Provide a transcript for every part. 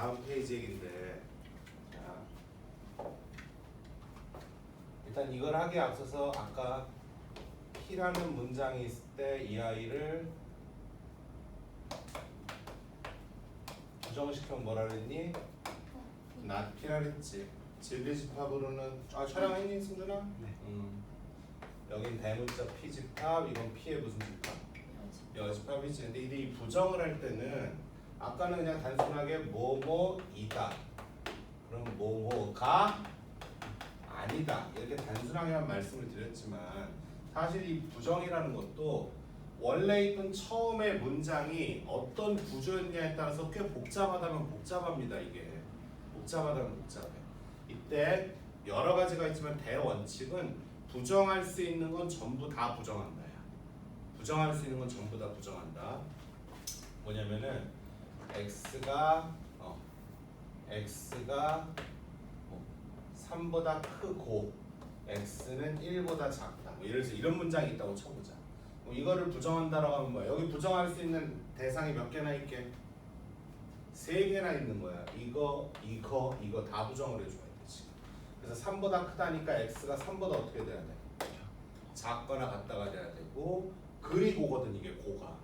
다음 페이지 얘기인데, 자, 일단 이걸 하기에 앞서서 아까 P라는 문장이 있을 때 이 아이를 부정시키면 뭐라 그랬니? not P라 그랬지. 진리집합으로는 촬영했니 승준아? 네. 여긴 대문자 P집합, 이건 P의 무슨 집합? 여집합이지. 근데 이 부정을 할 때는 아까는 그냥 단순하게 뭐뭐이다. 그럼 뭐뭐가 아니다. 이렇게 단순하게만 말씀을 드렸지만 사실 이 부정이라는 것도 원래 있던 처음의 문장이 어떤 구조였냐에 따라서 꽤 복잡하다면 복잡합니다. 이게 복잡하다면 복잡해. 이때 여러 가지가 있지만 대원칙은 부정할 수 있는 건 전부 다 부정한다. 부정할 수 있는 건 전부 다 부정한다. 뭐냐면은 x가 3보다 크고 x는 1보다 작다. 뭐 예를 들어서 이런 문장이 있다고 쳐보자. 이거를 부정한다라고 하면 뭐야? 여기 부정할 수 있는 대상이 몇 개나 있게? 3개나 있는 거야. 이거 다 부정을 해줘야 되지. 그래서 3보다 크다니까 x가 3보다 어떻게 돼야 돼? 작거나 같다가 돼야 되고, 그리고거든 이게 고가.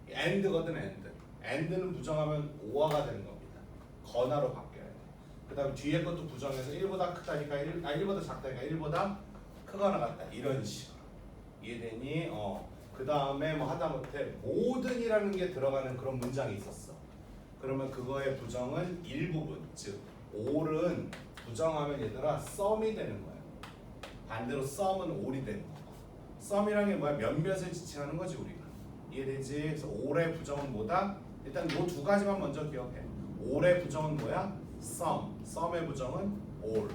and거든 and. and는 부정하면 오화가 되는 겁니다. 거나로 바뀌어야 돼. 그 다음에 뒤에 것도 부정해서 1보다 크다니까 1보다 작다니까 1보다 크거나 같다. 이런 식으로. 이해되니? 그 다음에 뭐 하다못해 모든이라는 게 들어가는 그런 문장이 있었어. 그러면 그거의 부정은 일부분, 즉 all은 부정하면 얘들아 썸이 되는 거야. 반대로 썸은 all이 되는 거고. 썸이라는 게 뭐야? 몇몇을 지칭하는 거지 우리가. 이해되지? 그래서 all의 부정은 뭐다? 일단 요 두 가지만 먼저 기억해. all의 부정은 뭐야? 썸의 부정은 all.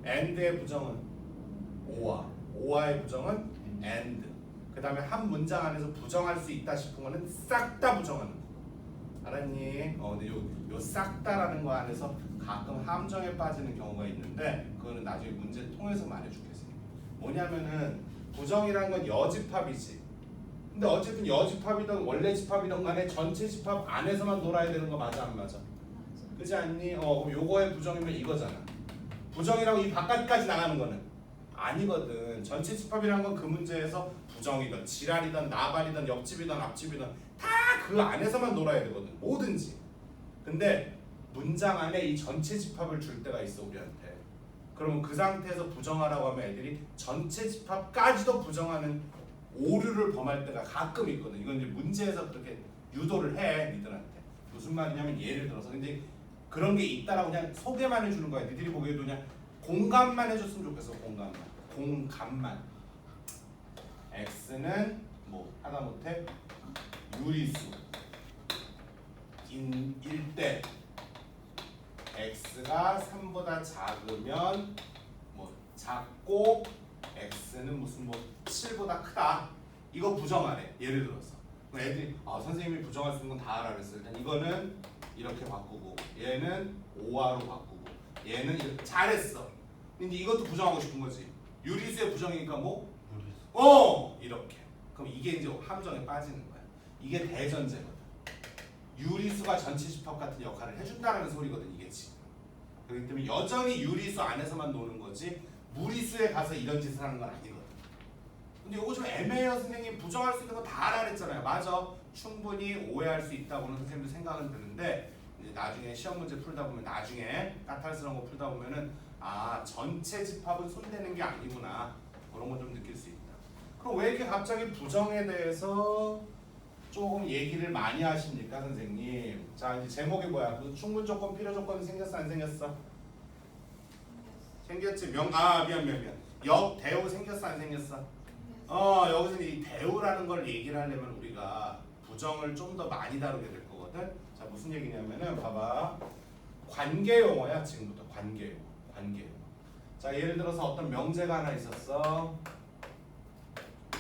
and의 부정은 오화의 부정은 and. 그 다음에 한 문장 안에서 부정할 수 있다 싶은 거는 싹 다 부정하는 거. 알았니? 근데 요 싹 다라는 거 안에서 가끔 함정에 빠지는 경우가 있는데 그거는 나중에 문제 통해서 말해줄게. 뭐냐면은 부정이란 건 여집합이지. 근데 어쨌든 여집합이든 원래 집합이든 간에 전체 집합 안에서만 놀아야 되는 거 맞아 안 맞아? 그렇지 않니? 그럼 요거의 부정이면 이거잖아. 부정이라고 이 바깥까지 나가는 거는 아니거든. 전체 집합이란 건 그 문제에서 부정이든 지랄이든 나발이든 옆집이든 앞집이든 다 그 안에서만 놀아야 되거든. 뭐든지. 근데 문장 안에 이 전체 집합을 줄 때가 있어 우리한테. 그러면 그 상태에서 부정하라고 하면 애들이 전체 집합까지도 부정하는 오류를 범할 때가 가끔 있거든. 이건 이제 문제에서 그렇게 유도를 해 니들한테. 무슨 말이냐면 예를 들어서 근데 그런 게 있다라고 그냥 소개만 해주는 거야. 니들이 보기에도 그냥 공감만 해줬으면 좋겠어. 공감만. x는 뭐 하다못해 유리수 일 때 x가 3보다 작으면 뭐 작고 x는 무슨 뭐 7보다 크다. 이거 부정하래. 예를 들어서. 그럼 애들이 선생님이 부정할 수 있는 건 다 알아 그랬어. 일단 이거는 이렇게 바꾸고 얘는 5화로 바꾸고 얘는 이렇게 잘했어. 근데 이것도 부정하고 싶은 거지. 유리수의 부정이니까 뭐? 이렇게. 그럼 이게 이제 함정에 빠지는 거야. 이게 대전제거든. 유리수가 전체 집합 같은 역할을 해준다는 소리거든 이게 지금. 그렇기 때문에 여전히 유리수 안에서만 노는 거지 무리수에 가서 이런 짓을 하는 건 아니거든. 근데 이거 좀 애매해요. 선생님 부정할 수 있는 거 다 알아 그랬잖아요. 맞아. 충분히 오해할 수 있다고는 선생님도 생각은 드는데 이제 나중에 시험 문제 풀다 보면 나중에 까탈스러운 거 풀다 보면은 전체 집합은 손대는 게 아니구나. 그런 거 좀 느낄 수 있다. 그럼 왜 이렇게 갑자기 부정에 대해서 조금 얘기를 많이 하십니까 선생님? 자 이제 제목이 뭐야? 그 충분 조건, 필요 조건이 생겼어 안 생겼어? 생겼지. 미안. 역 대우 생겼어 안 생겼어? 여기서 이 대우라는 걸 얘기를 하려면 우리가 부정을 좀 더 많이 다루게 될 거거든. 자 무슨 얘기냐면은 봐봐. 관계 용어야 지금부터 관계 용어. 자 예를 들어서 어떤 명제가 하나 있었어.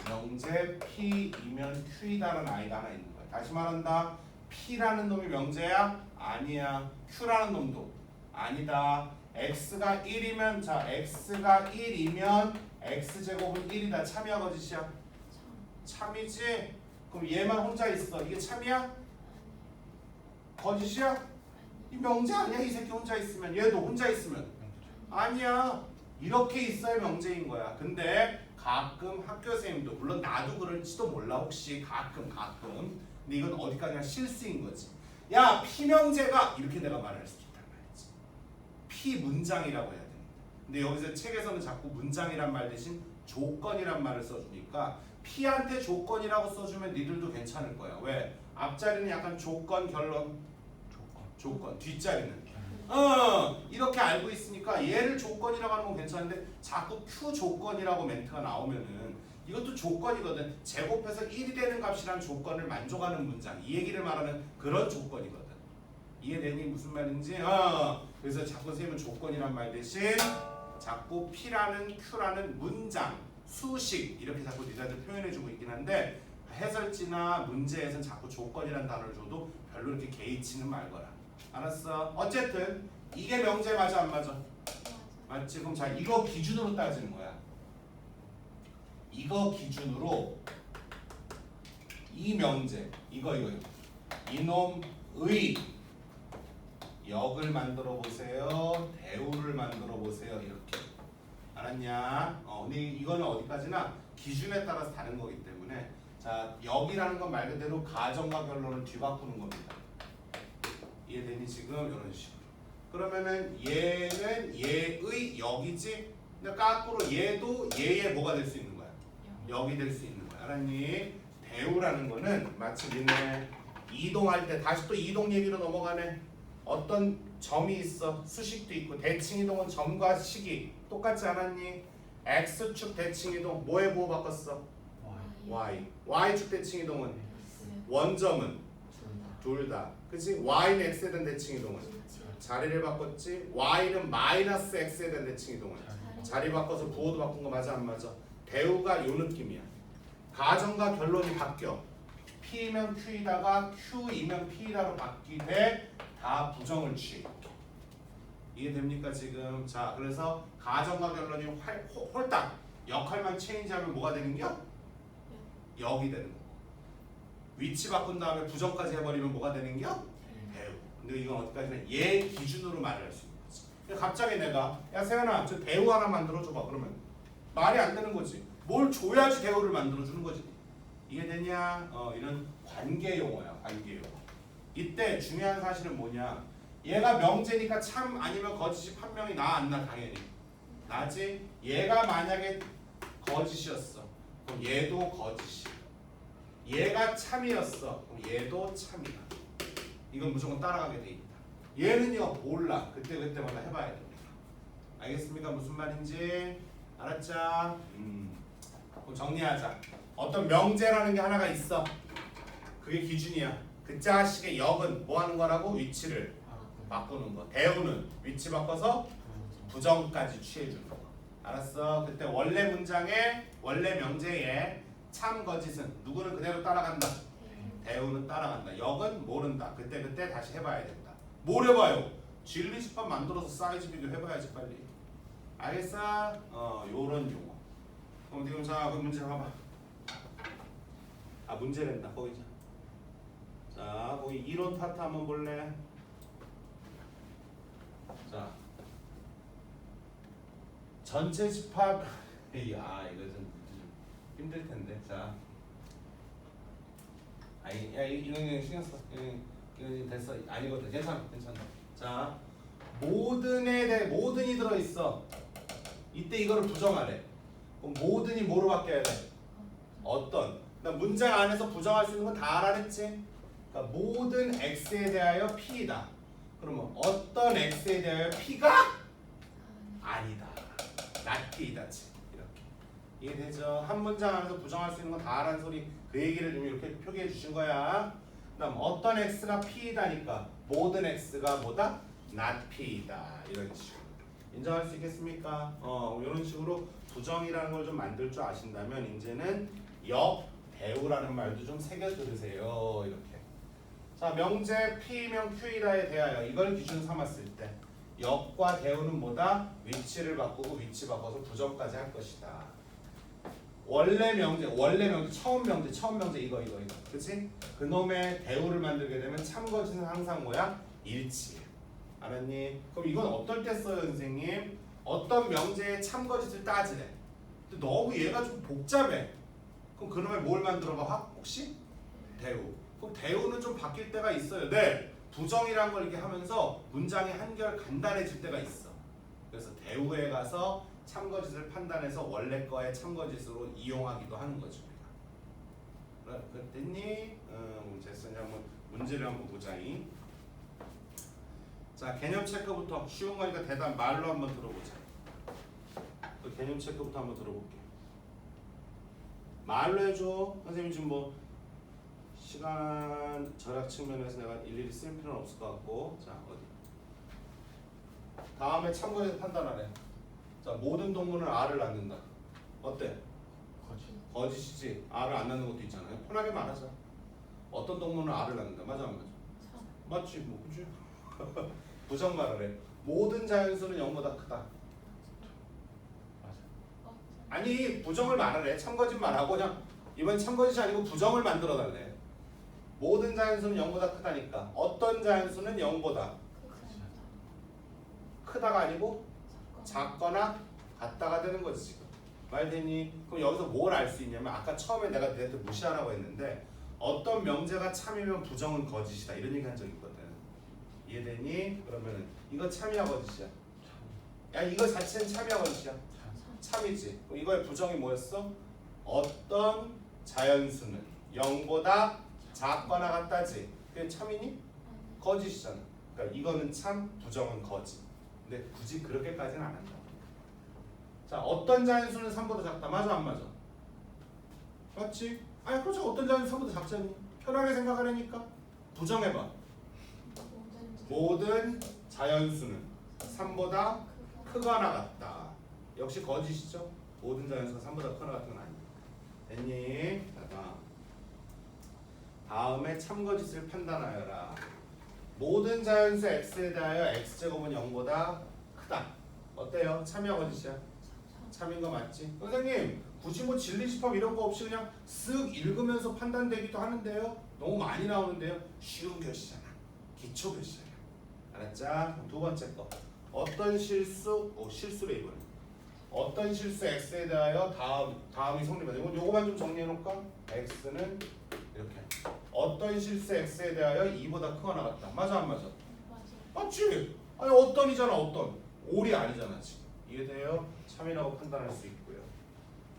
명제 P이면 Q이다라는 아이가 하나 있는 거야. 다시 말한다. P라는 놈이 명제야? 아니야. Q라는 놈도 아니다. X가 1이면 X가 1이면 X제곱은 1이다. 참이야 거짓이야? 참이지? 그럼 얘만 혼자 있어. 이게 참이야? 거짓이야? 이 명제 아니야? 이 새끼 혼자 있으면. 얘도 혼자 있으면 아니야. 이렇게 있어야 명제인 거야. 근데 가끔 학교 선생님도, 물론 나도 그럴지도 몰라, 혹시 가끔 근데 이건 어디까지나 실수인 거지. 야, 피명제가 이렇게 내가 말할 수 있단 말이지. 피문장이라고 해야 됩니다. 근데 여기서 책에서는 자꾸 문장이란 말 대신 조건이란 말을 써주니까 피한테 조건이라고 써주면 니들도 괜찮을 거야. 왜? 앞자리는 약간 조건, 결론, 조건. 뒷자리는 이렇게 알고 있으니까 얘를 조건이라고 하는 건 괜찮은데 자꾸 Q 조건이라고 멘트가 나오면은 이것도 조건이거든. 제곱해서 1이 되는 값이란 조건을 만족하는 문장, 이 얘기를 말하는 그런 조건이거든. 이해되니 무슨 말인지? 그래서 자꾸 선생님은 조건이란 말 대신 자꾸 P라는 Q라는 문장, 수식 이렇게 자꾸 니자들 표현해주고 있긴 한데 해설지나 문제에서는 자꾸 조건이란 단어를 줘도 별로 이렇게 개의치는 말거라. 알았어? 어쨌든 이게 명제 맞아 안 맞아? 맞지? 그럼 자, 이거 기준으로 따지는 거야. 이거 기준으로 이 명제 이거 이놈의 역을 만들어 보세요. 대우를 만들어 보세요. 이렇게. 알았냐? 근데 이거는 어디까지나 기준에 따라서 다른 거기 때문에 자, 역이라는 건 말 그대로 가정과 결론을 뒤바꾸는 겁니다. 이해되니 지금? 이런 식으로. 그러면은 얘는 얘의 역이지? 근데 거꾸로 얘도 얘의 뭐가 될 수 있는 거야? 역이 될 수 있는 거야. 알았니? 대우라는 거는 마치 니네 이동할 때 다시 또 이동 얘기로 넘어가네. 어떤 점이 있어. 수식도 있고 대칭 이동은 점과 식이 똑같지 않았니? X축 대칭 이동 뭐에 뭐 바꿨어? Y. Y축 대칭 이동은 원점은 둘 다. 그치? Y는 X에 대한 대칭 이동은 자리를 바꿨지. Y는 마이너스 X에 대한 대칭 이동은 자리 바꿔서 부호도 바꾼 거 맞아 안 맞아? 대우가 요 느낌이야. 가정과 결론이 바뀌어. P면 Q이다가 Q이면 P이다로 바뀌되 다 부정을 취해. 이해됩니까 지금? 자, 그래서 가정과 결론이 홀딱 역할만 체인지하면 뭐가 되는겨? 역이 되는 거고. 위치 바꾼 다음에 부정까지 해버리면 뭐가 되는겨? 대우. 근데 이건 어디까지나 얘 기준으로 말을 할 수 있는 거지. 갑자기 내가 야 세연아 저 대우 하나 만들어줘봐 그러면 말이 안 되는 거지. 뭘 줘야지 대우를 만들어주는 거지. 이해되냐? 이런 관계 용어야. 관계 용어. 이때 중요한 사실은 뭐냐? 얘가 명제니까 참 아니면 거짓이 판명이 나 안 나? 당연히 나지. 얘가 만약에 거짓이었어 그럼 얘도 거짓이야. 얘가 참이었어 그럼 얘도 참이야. 이건 무조건 따라가게 돼 있다. 얘는요 몰라. 그때마다 해봐야 됩니다. 알겠습니까? 무슨 말인지 알았죠? 그럼 정리하자. 어떤 명제라는 게 하나가 있어. 그게 기준이야. 그 자식의 역은 뭐 하는 거라고? 위치를 바꾸는 거. 대우는 위치 바꿔서 부정까지 취해주는 거. 알았어? 그때 원래 문장에 원래 명제에 참 거짓은 누구는 그대로 따라간다. 대우는 따라간다. 역은 모른다. 그때 다시 해봐야 된다. 뭘 해봐요? 진리집합 만들어서 사이즈 비교 해봐야지 빨리. 알겠어? 요런 용어. 그럼 지금 자 그 문제 봐봐. 문제랜다. 거기 자 거기 이론 파트 한번 볼래? 자 전체 집합 이거 좀 힘들 텐데. 자 이거 신경 써. 이거 됐어. 아니거든. 괜찮아. 자 모든이 들어 있어. 이때 이거를 부정하래. 그럼 모든이 뭐로 바뀌어야 돼? 어떤? 문장 안에서 부정할 수 있는 건 다 알아냈지? 그러니까 모든 x에 대하여 p이다. 그러면 어떤 x에 대하여 p가 아니다. not p이다지. 이렇게 이해되죠? 한 문장 안에서 부정할 수 있는 건 다 알아는 소리. 그 얘기를 좀 이렇게 표기해 주신 거야. 그다음 어떤 x가 p이다니까 모든 x가 뭐다? not p이다. 이런 식으로 인정할 수 있겠습니까? 이런 식으로 부정이라는 걸 좀 만들 줄 아신다면 이제는 역 대우라는 말도 좀 새겨 들으세요. 이렇게. 자 명제 P면 Q이다에 대하여 이걸 기준 삼았을 때 역과 대우는 뭐다? 위치를 바꾸고 위치 바꿔서 부정까지 할 것이다. 원래 명제 처음 명제 이거 그치? 그놈의 대우를 만들게 되면 참거짓은 항상 뭐야? 일치. 알았니? 그럼 이건 어떨 때 써요 선생님? 어떤 명제의 참거짓을 따지래. 근데 너무 얘가 좀 복잡해. 그럼 그놈의 뭘 만들어봐? 혹시? 대우. 그럼 대우는 좀 바뀔 때가 있어요. 네. 부정이란 걸 이렇게 하면서 문장이 한결 간단해질 때가 있어. 그래서 대우에 가서 참거짓을 판단해서 원래 거의 참거짓으로 이용하기도 하는 거죠. 됐니? 됐어. 이제 한번 문제를 한번 보자잉. 자, 개념 체크부터 쉬운 거니까 대답 말로 한번 들어보자. 그 개념 체크부터 한번 들어볼게. 말로 해줘. 선생님 지금 뭐 시간 절약 측면에서 내가 일일이 쓸 필요는 없을 것 같고. 자, 어디? 다음에 참고해서 판단하래. 자, 모든 동물은 알을 낳는다. 어때? 거짓이지. 알을 안 낳는 것도 있잖아요. 편하게 말하자. 어떤 동물은 알을 낳는다. 맞아 안 맞아? 맞지 뭐 그지? 부정 말하래. 모든 자연수는 0보다 크다. 아니 부정을 말하래. 참거짓 말하고 그냥 이번 참거짓이 아니고 부정을 만들어 달래. 모든 자연수는 0보다 크다니까. 어떤 자연수는 0보다 크다가 아니고 작거나 같다가 되는 거지 지금. 말되니? 그럼 여기서 뭘 알 수 있냐면 아까 처음에 내가 너한테 무시하라고 했는데 어떤 명제가 참이면 부정은 거짓이다 이런 얘기 한 적 있거든. 이해되니? 그러면은 이거 참이야 거짓이야? 야 이거 자체는 참이야 거짓이야? 참이지. 그럼 이거의 부정이 뭐였어? 어떤 자연수는 0보다 작거나 같다지. 그게 참이니? 거짓이잖아. 그러니까 이거는 참, 부정은 거짓. 근데 굳이 그렇게까지는 안 한다. 자, 어떤 자연수는 3보다 작다. 맞아 안 맞아? 맞지? 아니 그렇죠. 어떤 자연수 3보다 작지 않니? 편하게 생각하려니까 부정해봐. 모든 자연수는 3보다 크거나 같다. 역시 거짓이죠. 모든 자연수가 3보다 크거나 같은 건 아니야. 됐니? 자, 다음에 참거짓을 판단하여라. 모든 자연수 x에 대하여 x제곱은 0보다 크다. 어때요? 참이야 거짓이야? 참인 거 맞지? 선생님 굳이 뭐 진리집합 이런 거 없이 그냥 쓱 읽으면서 판단되기도 하는데요. 너무 많이 나오는데요. 쉬운 교시잖아. 기초 교시잖아. 알았죠? 두 번째 거. 어떤 실수? 실수래 이번에. 어떤 실수 x에 대하여 다음이 성립하죠. 요거만 좀 정리해 놓을까? x는 이렇게. 어떤 실수 x에 대하여 2보다 크거나 같다. 맞아 안 맞아? 맞지? 아니 어떤이잖아 어떤. 올이 아니잖아 지금. 이해돼요? 참이라고 판단할 수 있고요.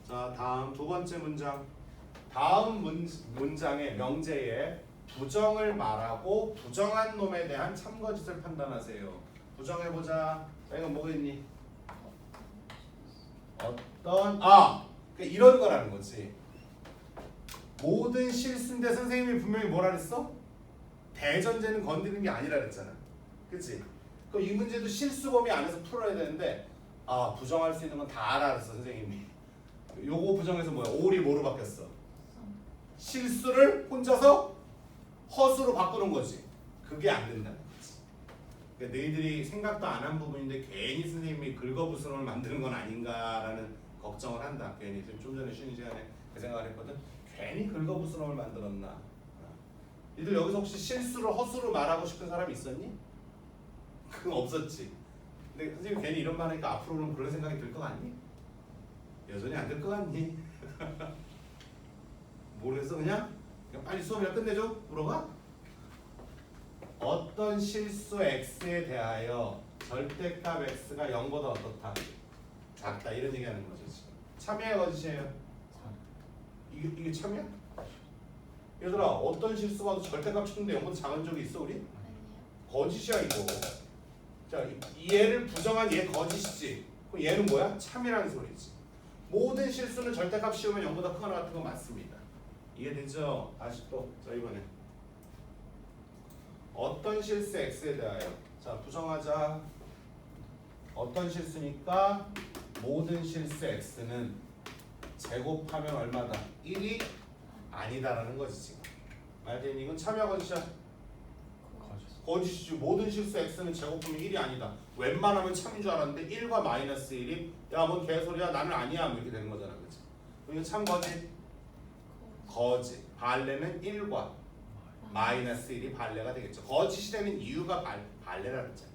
자 다음 두 번째 문장. 다음 문장의 명제에 부정을 말하고 부정한 놈에 대한 참거짓을 판단하세요. 부정해보자. 자 이건 뭐겠니? 어떤 그러니까 이런 거라는 거지. 모든 실수인데 선생님이 분명히 뭐라 그랬어? 대전제는 건드리는 게 아니라 그랬잖아. 그치? 그럼 이 문제도 실수 범위 안에서 풀어야 되는데 부정할 수 있는 건 다 알았어 선생님이. 요거 부정해서 뭐야? 올이 뭐로 바뀌었어? 실수를 혼자서 허수로 바꾸는 거지. 그게 안 된다는 거지. 그러니까 너희들이 생각도 안 한 부분인데 괜히 선생님이 긁어부스럼을 만드는 건 아닌가라는 걱정을 한다. 괜히 좀 전에 쉬는 시간에 그 생각을 했거든. 괜히 긁어부스럼을 만들었나? 니들 여기서 혹시 실수를 허수로 말하고 싶은 사람 있었니? 그건 없었지. 근데 선생님 괜히 이런 말 하니까 앞으로는 그런 생각이 들 것 같니? 여전히 안 들 것 같니? 모르겠어 그냥 빨리 수업이나 끝내줘. 물어봐. 어떤 실수 x에 대하여 절대값 x가 0보다 어떻다? 작다. 이런 얘기하는 거죠 지금. 참이야 거짓이에요? 이게 참이야? 얘들아 어떤 실수가 절대값 치는데 0보다 작은 적이 있어 우리? 거짓이야 이거. 자 얘를 부정한 얘 거짓이지. 그럼 얘는 뭐야? 참이라는 소리지. 모든 실수는 절대값 씌우면 0보다 크거나 같은 거 맞습니다. 이해되죠? 다시 또 자 이번에 어떤 실수 x에 대하여 자 부정하자. 어떤 실수니까 모든 실수 x는 제곱하면 얼마다? 1이 아니다라는 거지 지금. 말되니 이건 참이야 거짓이야? 거짓이지. 모든 실수 x는 제곱하면 1이 아니다. 웬만하면 참인 줄 알았는데 1과 마이너스 1이 야 뭔 개소리야 나는 아니야 뭐 이렇게 되는 거잖아. 그치? 이거 참 거짓? 거짓. 발레는 1과 마이너스 1이 발레가 되겠죠. 거짓이 되는 이유가 발레라는 거잖아.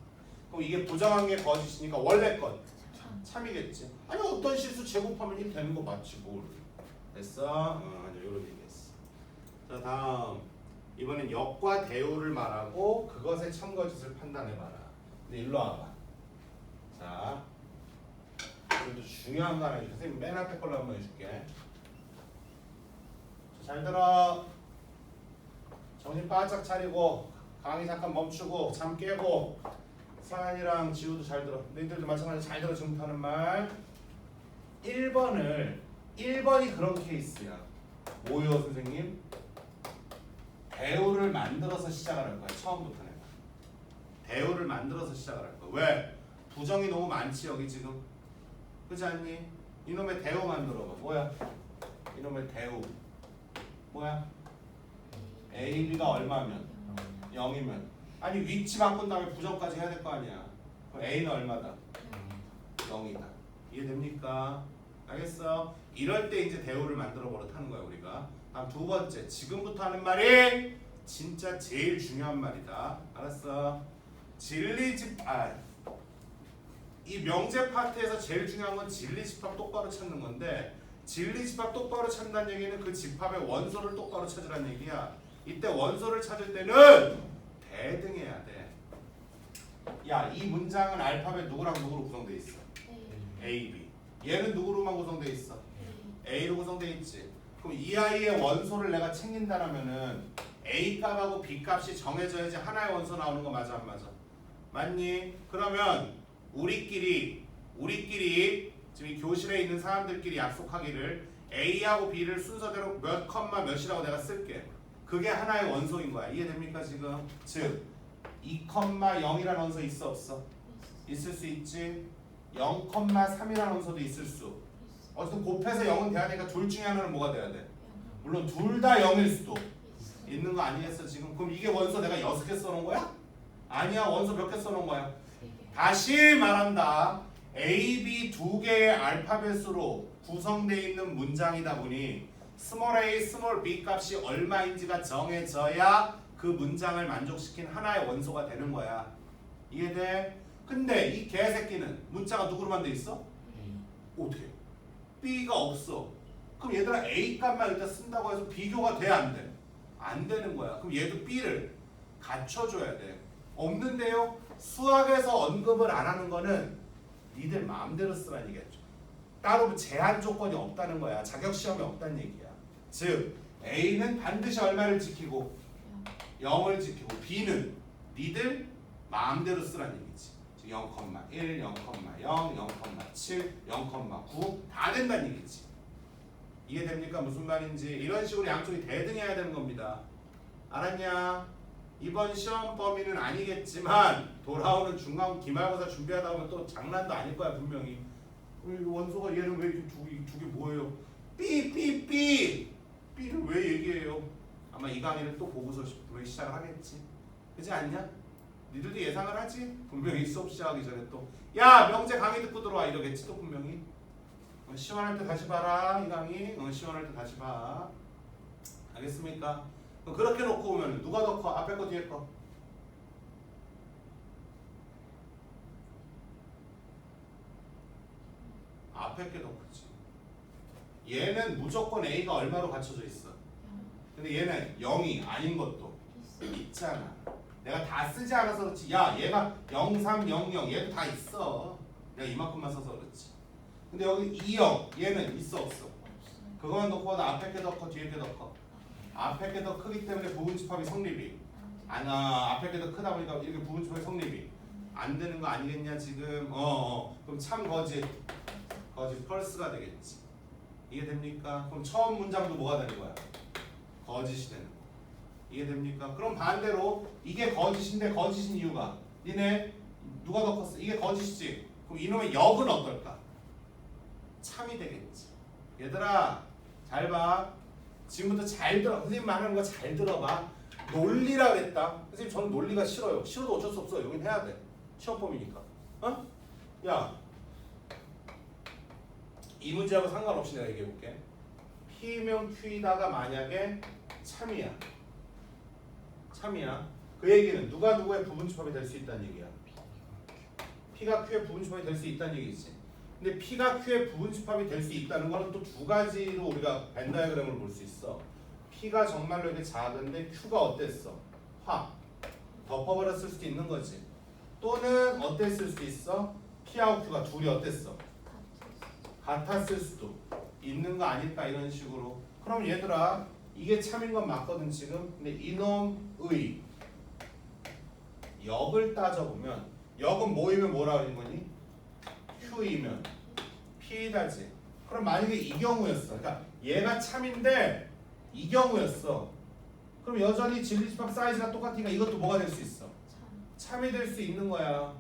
그럼 이게 부정한 게 거짓이니까 원래 건 참이겠지. 아니 어떤 실수 제곱하면 1 되는 거 맞지 뭘. 됐어? 이런 얘기했어. 자 다음 이번엔 역과 대우를 말하고 그것의 참거짓을 판단해봐라. 근데 일로 와봐. 자 그래도 중요한 거 하나 해줄게. 선생님 맨 앞에 걸로 한번 해줄게. 잘 들어. 정신 바짝 차리고 강의 잠깐 멈추고 잠 깨고 서연이랑 지우도 잘 들어. 너희들도 마찬가지로 잘 들어. 지금부터 하는 말 1번이 그런 케이스야. 뭐요 선생님? 대우를 만들어서 시작을 할 거야. 처음부터는 대우를 만들어서 시작을 할 거야. 왜? 부정이 너무 많지 여기 지금. 그렇지 않니? 이놈의 대우 만들어봐. 뭐야? 이놈의 대우 뭐야? AB가 얼마면? 0이면 아니 위치 바꾼 다음에 부정까지 해야 될 거 아니야. 그럼 A는 얼마다? 0이다. 이해됩니까? 알겠어? 이럴 때 이제 대우를 만들어 버릇하는 거야 우리가. 다음 두 번째 지금부터 하는 말이 진짜 제일 중요한 말이다. 알았어? 이 명제 파트에서 제일 중요한 건 진리집합 똑바로 찾는 건데 진리집합 똑바로 찾는다는 얘기는 그 집합의 원소를 똑바로 찾으라는 얘기야. 이때 원소를 찾을 때는 대등해야 돼. 야, 이 문장은 알파벳 누구랑 누구로 구성돼 있어? A, B. 얘는 누구로만 구성돼 있어? A로 구성돼 있지. 그럼 이 아이의 원소를 내가 챙긴다라면은 A 값하고 B 값이 정해져야지 하나의 원소 나오는 거 맞아 안 맞아? 맞니? 그러면 우리끼리 지금 이 교실에 있는 사람들끼리 약속하기를 A하고 B를 순서대로 몇 컴마 몇이라고 내가 쓸게. 그게 하나의 원소인 거야. 이해됩니까 지금? 즉 2,0이라는 원소 있어 없어? 있을 수 있지. 0,3이라는 원소도 있을 수. 어쨌든 곱해서 0은 돼야 되니까 둘 중에 하나는 뭐가 돼야 돼? 물론 둘 다 0일 수도 있는 거 아니겠어 지금? 그럼 이게 원소 내가 6개 써놓은 거야? 아니야. 원소 몇 개 써놓은 거야? 다시 말한다. A, B 두 개의 알파벳으로 구성되어 있는 문장이다 보니 스몰 a, 스몰 b 값이 얼마인지가 정해져야 그 문장을 만족시킨 하나의 원소가 되는 거야. 이해돼? 근데 이 개새끼는 문자가 누구로만 돼 있어? 어떻게? b가 없어. 그럼 얘들아 a 값만 일단 쓴다고 해서 비교가 돼 안 돼? 안 되는 거야. 그럼 얘도 b를 갖춰줘야 돼. 없는데요? 수학에서 언급을 안 하는 거는 니들 마음대로 쓰라는 얘기죠. 따로 제한 조건이 없다는 거야. 자격 시험이 없다는 얘기야. 즉 A는 반드시 얼마를 지키고 0을 지키고 B는 니들 마음대로 쓰라는 얘기지. 즉 0,1, 0,0, 0,7, 0,9 다 된다는 얘기지. 이해됩니까? 무슨 말인지. 이런 식으로 양쪽이 대등해야 되는 겁니다. 알았냐? 이번 시험 범위는 아니겠지만 돌아오는 중간 기말고사 준비하다 보면 또 장난도 아닐 거야 분명히. 원소가 얘는 왜 이렇게 두 개 뭐예요? B를 왜 얘기해요? 아마 이 강의를 또 보고서 분명히 시작을 하겠지. 그렇지 않냐? 니들도 예상을 하지? 분명히 수업 시작하기 전에 또 야 명제 강의 듣고 들어와 이러겠지 또 분명히. 시원할 때 다시 봐라 이 강의. 시원할 때 다시 봐. 알겠습니까? 그렇게 놓고 오면 누가 더 커? 앞에 거 뒤에 거? 앞에 게 더 크지. 얘는 무조건 A가 얼마로 갖춰져 있어? 근데 얘는 0이 아닌 것도 있잖아. 내가 다 쓰지 않아서 그렇지. 야 얘가 0, 3, 0, 0 얘도 다 있어. 내가 이만큼만 써서 그렇지. 근데 여기 2, 0 얘는 있어 없어? 그거만 놓고 봐도 앞에 게 더 커 뒤에 게 더 커? 앞에 게 더 크기 때문에 부분집합이 성립이 앞에 게 더 크다 보니까 이렇게 부분집합이 성립이 안 되는 거 아니겠냐 지금. 그럼 참 거짓 펄스가 되겠지. 이해됩니까? 그럼 처음 문장도 뭐가 되는 거야? 거짓이 되는 거. 이해됩니까? 그럼 반대로 이게 거짓인데 거짓인 이유가 니네 누가 더 컸어? 이게 거짓이지. 그럼 이놈의 역은 어떨까? 참이 되겠지. 얘들아 잘 봐. 지금부터 잘 들어. 선생님 말하는 거 잘 들어봐. 논리라 그랬다. 선생님 저는 논리가 싫어요. 싫어도 어쩔 수 없어. 여긴 해야 돼. 시험범위니까. 야 이 문제하고 상관없이 내가 얘기해 볼게. P면 Q이다가 만약에 참이야. 그 얘기는 누가 누구의 부분집합이 될 수 있다는 얘기야. P가 Q의 부분집합이 될 수 있다는 얘기지. 근데 P가 Q의 부분집합이 될 수 있다는 거는 또 두 가지로 우리가 벤 다이어그램을 볼 수 있어. P가 정말로 이렇게 작은데 Q가 어땠어? 덮어버렸을 수도 있는 거지. 또는 어땠을 수도 있어? P하고 Q가 둘이 어땠어? 같았을 수도 있는 거 아닐까 이런 식으로. 그럼 얘들아 이게 참인 건 맞거든 지금. 근데 이놈의 역을 따져보면 역은 뭐이면 뭐라 그런 거니? Q이면 P다지. 그럼 만약에 이 경우였어. 그러니까 얘가 참인데 이 경우였어. 그럼 여전히 진리집합 사이즈가 똑같으니까 이것도 뭐가 될 수 있어? 참이 될 수 있는 거야.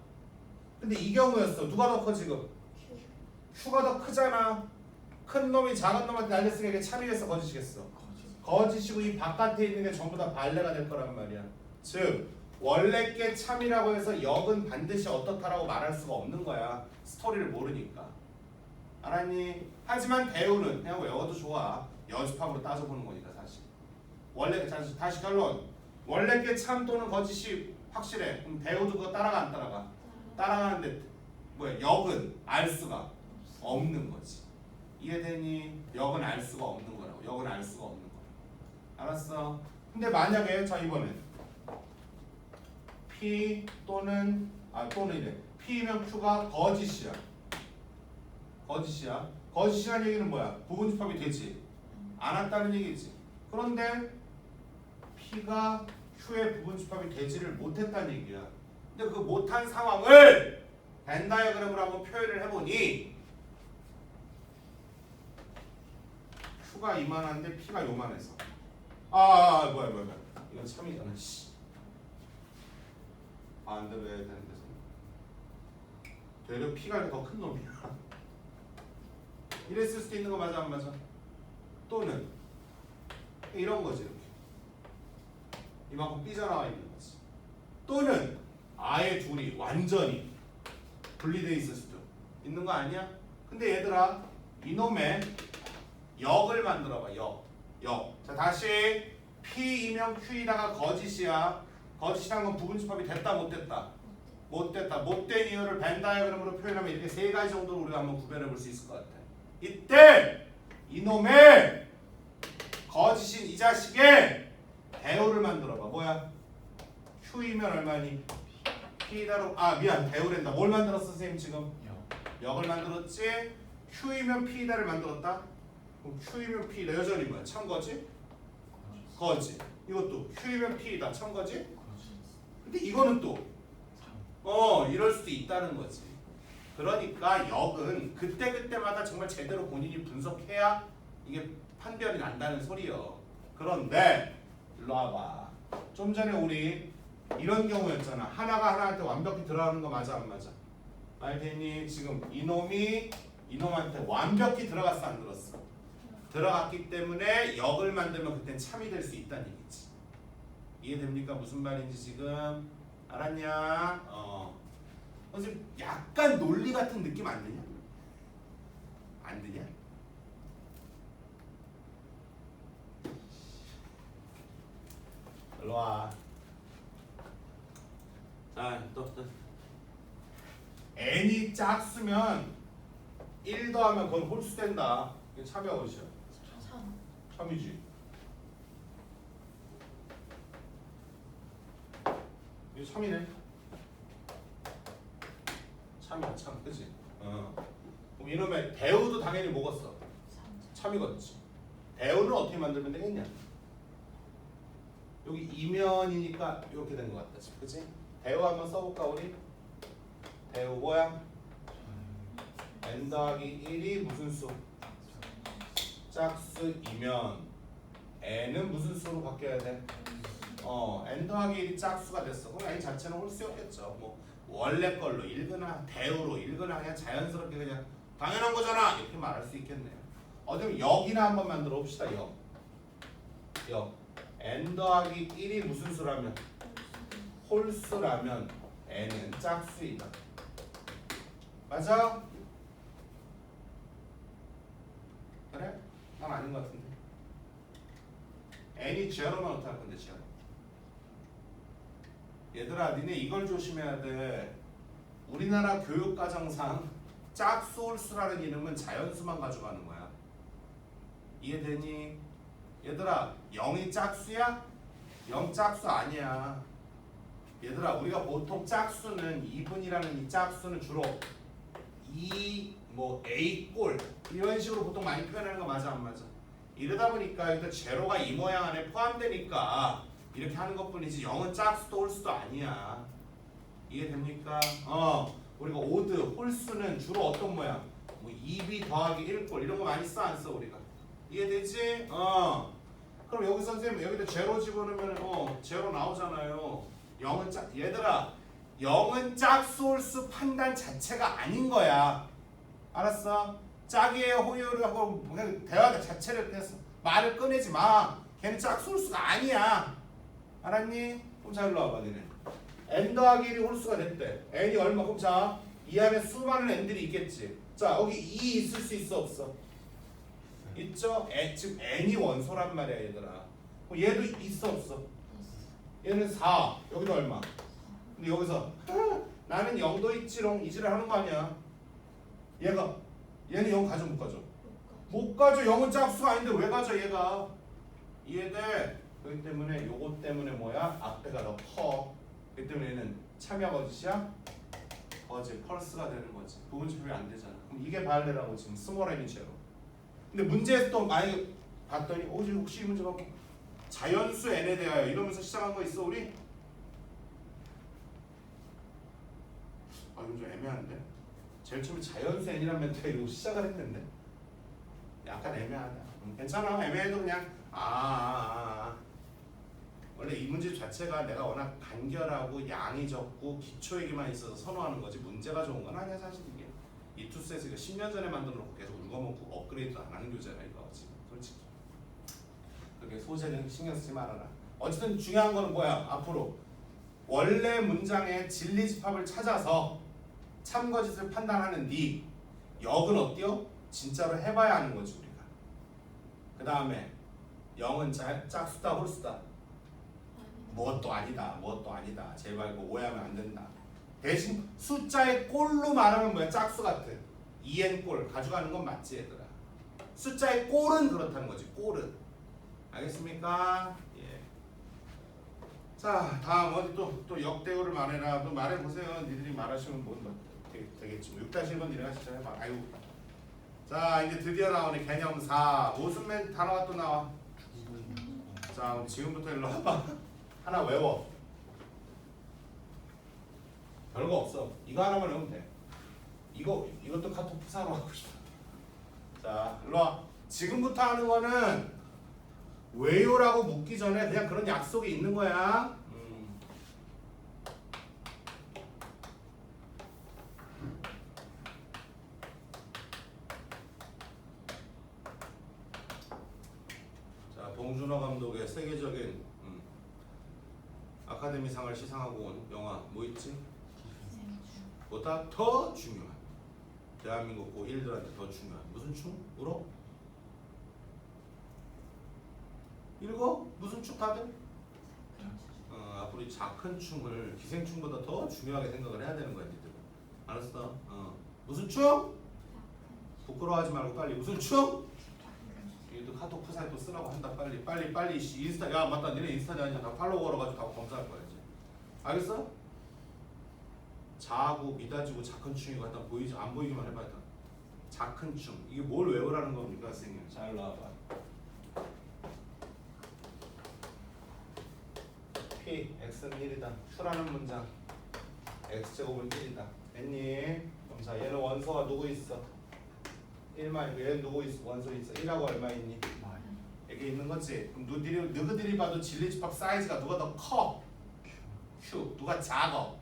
근데 이 경우였어. 누가 더 커 지금? Q가 더 크잖아. 큰 놈이 작은 놈한테 날렸으니까 이게 참이겠어 거짓이겠어? 거짓이고 이 바깥에 있는 게 전부 다 발레가 될 거란 말이야. 즉 원래 게 참이라고 해서 역은 반드시 어떻다라고 말할 수가 없는 거야. 스토리를 모르니까. 알았니? 하지만 대우는 그냥 외워도 좋아. 여집합으로 따져보는 거니까 사실. 원래 다시 결론. 원래 게 참 또는 거짓이 확실해. 그럼 대우도 그거 따라가 안 따라가? 따라가는데 뭐야? 역은 알 수가 없는 거지. 이해되니? 역은 알 수가 없는 거라고. 역은 알 수가 없는 거야. 알았어? 근데 만약에 자 이번엔 P 또는 이래. P면 Q가 거짓이야. 거짓이라는 얘기는 뭐야? 부분집합이 되지. 안 왔다는 얘기지. 그런데 P가 Q의 부분집합이 되지를 못했다는 얘기야. 근데 그 못한 상황을 벤 다이어그램으로 한번 표현을 해보니 Q가 이만한데 P가 요만해서 뭐야 이건 참이잖아. 안돼 왜 되는데 되려 P가 더 큰 놈이야. 이랬을 수도 있는 거 맞아 안 맞아? 또는 이런 거지 이렇게 이만큼 삐져나와 있는 거지. 또는 아예 둘이 완전히 분리되어 있을 수도 있는 거 아니야? 근데 얘들아 이놈의 역을 만들어봐. 역. 자 다시 P이면 Q이다가 거짓이야. 거짓이란 건 부분집합이 됐다 못 됐다? 못 됐다. 못된 이유를 벤 다이어그램으로 표현하면 이렇게 세 가지 정도로 우리가 한번 구별해 볼 수 있을 것 같아. 이때 이놈의 거짓인 이 자식의 대우를 만들어봐. 뭐야? Q이면 얼마니? P다로 대우랜다. 뭘 만들었어 선생님 지금? 역을 만들었지? Q이면 P다를 만들었다? 그럼 Q이면 P다 여전히 뭐야? 참거지? 거지. 이것도 Q이면 P다. 참거지? 근데 이거는 또 이럴 수도 있다는 거지. 그러니까 역은 그때마다 정말 제대로 본인이 분석해야 이게 판별이 난다는 소리요. 그런데 일로 와봐. 좀 전에 우리 이런 경우였잖아. 하나가 하나한테 완벽히 들어가는 거 맞아 안 맞아? 알겠니? 지금 이놈이 이놈한테 완벽히 들어갔어 안 들었어? 들어갔기 때문에 역을 만들면 그땐 참이 될 수 있다는 얘기지. 이해됩니까? 무슨 말인지 지금 알았냐? 선생님 약간 논리 같은 느낌 안 드냐? 안 드냐? 일로 와. 자, 또 n이 작으면 1 더하면 그건 홀수 된다. 이게 참이야 어디야? 참이지. 이거 참이네. 참이야 참, 그치? 그럼 이놈의 대우도 당연히 먹었어. 참이겠지. 대우는 어떻게 만들면 되겠냐? 여기 이면이니까 이렇게 된 것 같다 지금, 그치? 대우 한번 써볼까 우리? 대우 뭐야? n 더하기 1이 무슨 수? 짝수이면 n은 무슨 수로 바뀌어야 돼? n 더하기 1이 짝수가 됐어. 그럼 n 자체는 홀수였겠죠. 뭐 원래 걸로 읽거나 대우로 읽거나 그냥 자연스럽게 그냥 당연한 거잖아 이렇게 말할 수 있겠네요. 그럼 역이나 한번 만들어 봅시다. 역 n 더하기 1이 무슨 수라면? 홀수라면 n은 짝수이다. 맞아? 그래? 난 아닌 것 같은데. n이 제로면 어떡할 건데 제로. 얘들아 니네 이걸 조심해야 돼. 우리나라 교육과정상 짝수 홀수라는 이름은 자연수만 가져가는 거야. 이해되니? 얘들아 0이 짝수야? 0 짝수 아니야. 얘들아 우리가 보통 짝수는 2분이라는 이 짝수는 주로 2 뭐 A 꼴 이런 식으로 보통 많이 표현하는 거 맞아 안 맞아? 이러다 보니까 일단 제로가 이 모양 안에 포함되니까 이렇게 하는 것뿐이지 0은 짝수도 홀수도 아니야. 이해됩니까? 우리가 오드 홀수는 주로 어떤 모양? 뭐 2b 더하기 1꼴 이런 거 많이 써 안 써 우리가? 이해되지? 그럼 여기 선생님 여기다 제로 집어넣으면 제로 나오잖아요. 0은 얘들아 0은 짝수 홀수 판단 자체가 아닌 거야. 알았어? 짝이에요 호요를 하고 그냥 대화 자체를 그냥 말을 꺼내지 마. 걔는 짝수 홀수가 아니야. 알았니? 그럼 잘 일로 와봐 니네. n 더하기 1이 홀수가 됐대. n이 얼마큼? 자, 이 안에 수많은 n들이 있겠지. 자, 여기 2 있을 수 있어 없어? 있죠? 지금 n이 원소란 말이야 얘들아. 그럼 얘도 있어 없어? 얘는 4. 여기도 얼마? 근데 여기서 나는 0도 있지롱 이지를 하는 거 아니야. 얘는 0 가져 못 가져? 못 가져. 0은 짝수가 아닌데 왜 가져 얘가? 이해돼? 그렇기 때문에 요거 때문에 뭐야? 앞에가 더 커. 그렇기 때문에 얘는 참여가 어디야? 거지 펄스가 되는 거지. 부분집이 안 되잖아. 그럼 이게 발레라고 지금 스몰 n이 제로. 근데 문제에서 또 많이 봤더니 혹시 이 문제 갖고 자연수 n에 대하여 이러면서 시작한 거 있어 우리? 이거 좀 애매한데? 제일 처음에 자연수 n이란 멘트에 이러고 시작을 했는데 약간 애매하다. 괜찮아. 애매해도 그냥 원래 이 문제 자체가 내가 워낙 간결하고 양이 적고 기초 얘기만 있어서 선호하는 거지 문제가 좋은 건 아니야 사실 이게. 이 투스에서 이거 10년 전에 만들어 놓고 계속 울거먹고 업그레이드 안 하는 교재라 이거 지금 솔직히. 그렇게 소재는 신경 쓰지 말아라. 어쨌든 중요한 거는 뭐야? 앞으로 원래 문장의 진리집합을 찾아서 참거짓을 판단하는 네 역은 어때요? 진짜로 해봐야 하는 거지 우리가. 그 다음에 0은 짝수다 홀수다? 무엇도 아니다. 무엇도 아니다. 제발 이거 오해하면 안 된다. 대신 숫자의 꼴로 말하면 뭐야? 짝수 같은 2n 꼴 가져가는 건 맞지 얘들아. 숫자의 꼴은 그렇다는 거지. 꼴은. 알겠습니까? 예. 자 다음 어디 또 역대우를 말해라. 또 말해보세요. 니들이 말하시면 뭐 되겠지. 6-1번 니네가 진짜 해봐. 아이고. 자 이제 드디어 나오네. 개념 4. 무슨 단어가 또 나와? 자 지금부터 일로 와봐. 하나 외워. 별거 없어. 이거 하나만 외우면 돼. 이것도 카톡 푸사로 하고 싶어. 자 일로 와. 지금부터 하는 거는 왜요라고 묻기 전에 그냥 그런 약속이 있는 거야. 자 봉준호 감독의 세계적인 아카데미상을 시상하고 온 영화 뭐 있지? 보다 더 중요한 대한민국 고1들한테 더 중요한 무슨 충? 울어? 읽어? 무슨 충 다들? 앞으로 이 작은 충을 기생충보다 더 중요하게 생각을 해야 되는 거야 니들은. 알았어? 무슨 충? 부끄러워하지 말고 빨리 무슨 충? 이것도 카톡 푸사에 또 쓰라고 한다. 빨리 인스타. 야 맞다 니네 인스타냐 아니냐 다 팔로우 걸어가지고 다 검사할 거야 이제. 알겠어? 자하고 미다지고 작은충이고 하여튼 보이지 안 보이기만 해봐. 일단 작은충 이게 뭘 외우라는 겁니까 선생님? 잘 나와봐. P X는 1이다. Q라는 문장 X제곱은 1이다. 됐니? 그럼 자 얘는 원소가 누구 있어? 1만 있고 얘는 누구 있어? 원소 있어. 1하고 얼마 있니? 여기 있는 거지. 그럼 누구들이 봐도 진리집합 사이즈가 누가 더 커? Q. 누가 작아?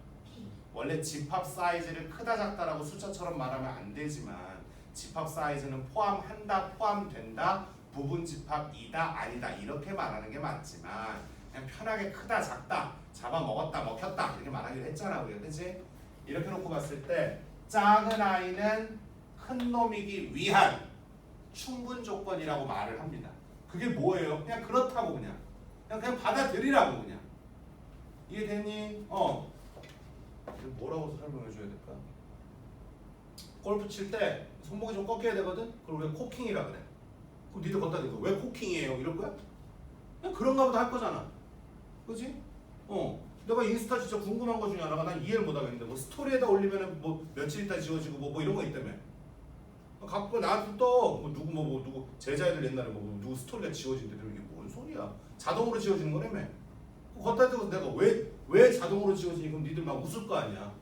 원래 집합 사이즈를 크다 작다라고 숫자처럼 말하면 안 되지만 집합 사이즈는 포함한다, 포함된다, 부분 집합이다, 아니다 이렇게 말하는 게 맞지만 그냥 편하게 크다, 작다, 잡아먹었다, 먹혔다 이렇게 말하기로 했잖아 우리가. 그치? 이렇게 놓고 봤을 때 작은 아이는 큰 놈이기 위한 충분 조건이라고 말을 합니다. 그게 뭐예요? 그냥 그렇다고 그냥. 그냥 받아들이라고 그냥. 이해되니? 뭐라고 설명해 줘야 될까? 골프 칠 때 손목이 좀 꺾여야 되거든? 그걸 왜 코킹이라 그래? 그럼 니들 걷다 대고 왜 코킹이에요? 이럴 거야? 그냥 그런가 보다 할 거잖아. 그지? 내가 인스타 진짜 궁금한 거 중에 하나가 난 이해를 못 하겠는데 뭐 스토리에다 올리면은 뭐 며칠 있다 지워지고 뭐 이런 거 있다며. 갖고 나한테 또뭐 누구 제자애들 옛날에 뭐 누구 스토리가 지워진대. 이게 뭔 소리야? 자동으로 지워지는 거라며. 걷다 대고 내가 왜 자동으로 지워지니? 그럼 니들 막 웃을 거 아니야.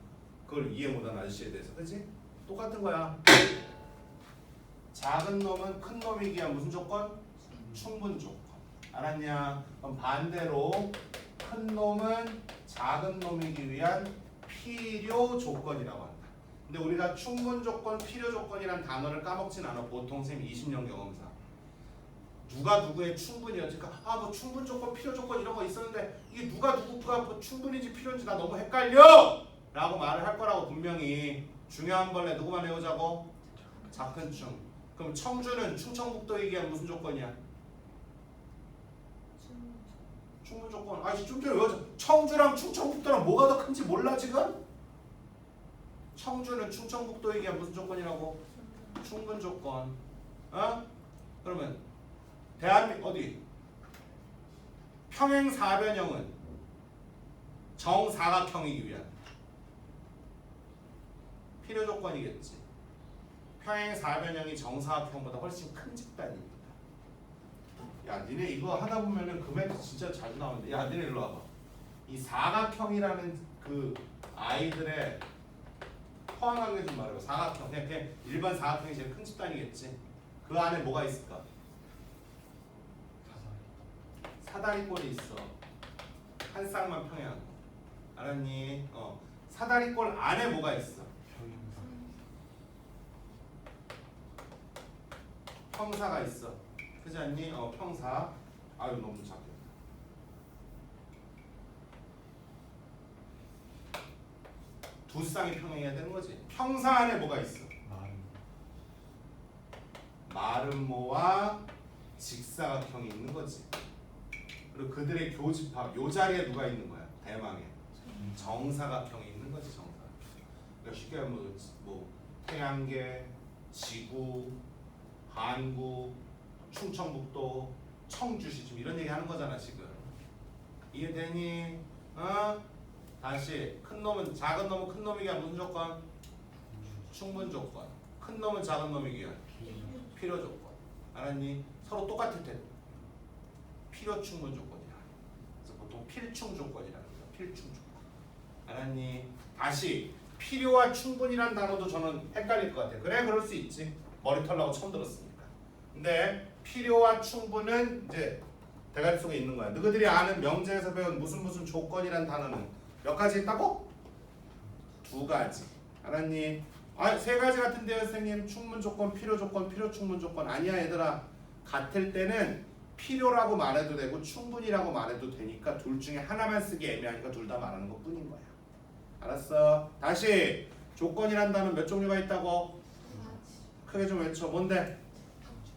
그걸 이해 못하는 아저씨에 대해서. 그치? 똑같은 거야. 작은 놈은 큰 놈이기 위한 무슨 조건? 충분 조건. 알았냐? 그럼 반대로 큰 놈은 작은 놈이기 위한 필요 조건이라고 한다. 근데 우리가 충분 조건, 필요 조건이란 단어를 까먹진 않아. 보통 쌤 20년 경험상. 누가 누구의 충분이었지? 그러니까 뭐 충분 조건, 필요 조건 이런 거 있었는데 이게 누가 누구가 뭐 충분인지 필요인지 나 너무 헷갈려! 라고 말을 할 거라고 분명히. 중요한 벌레 누구만 외우자고? 작은 충. 그럼 청주는 충청북도 얘기한 무슨 조건이야? 충분 조건. 아이씨 좀 전에 외웠잖아. 청주랑 충청북도랑 뭐가 더 큰지 몰라 지금? 청주는 충청북도 얘기한 무슨 조건이라고? 충분 조건. 그러면 대한민국 어디? 평행사변형은 정사각형이기 위한 필요 조건이겠지. 평행사변형이 정사각형보다 훨씬 큰 집단입니다. 야 니네 이거 하다 보면은 그 멘트 진짜 자주 나오는데 야 니네 일로 와봐. 이 사각형이라는 그 아이들의 포항관계 좀 말해봐. 사각형 그냥 일반 사각형이 제일 큰 집단이겠지. 그 안에 뭐가 있을까? 사다리꼴이 있어. 한 쌍만 평행한 거. 알았니? 사다리꼴 안에 뭐가 있어? 평사가 있어. 그렇지 않니? 평사. 아유 너무 작게. 두 쌍이 평행해야 되는 거지. 평사 안에 뭐가 있어? 마름모와 직사각형이 있는 거지. 그리고 그들의 교집합, 요 자리에 누가 있는 거야? 대망에 정사각형이 있는 거지. 정사각형. 그러니까 쉽게 하면 뭐 태양계, 지구, 한국, 충청북도, 청주시 지금 이런 얘기 하는 거잖아 지금. 이해되니? 다시 큰 놈은 작은 놈은 큰 놈이기 위한 무슨 조건? 충분 조건. 큰 놈은 작은 놈이기 위한 필요 조건. 알았니? 서로 똑같을 때 필요 충분 조건이라. 그래서 보통 필충 조건이라는 거야. 필충 조건. 알았니? 다시 필요와 충분이란 단어도 저는 헷갈릴 것 같아요. 그래 그럴 수 있지. 머리 털라고 처음 들었으니까. 근데 필요와 충분은 이제 대가리 속에 있는 거야. 너희들이 아는 명제에서 배운 무슨 조건이란 단어는 몇 가지 있다고? 두 가지. 알았니? 세 가지 같은데요 선생님. 충분 조건, 필요 조건, 필요 충분 조건. 아니야 얘들아. 같을 때는 필요라고 말해도 되고 충분이라고 말해도 되니까 둘 중에 하나만 쓰기 애매하니까 둘 다 말하는 것 뿐인 거야. 알았어? 다시 조건이란 단어는 몇 종류가 있다고? 크게 좀 외쳐. 뭔데?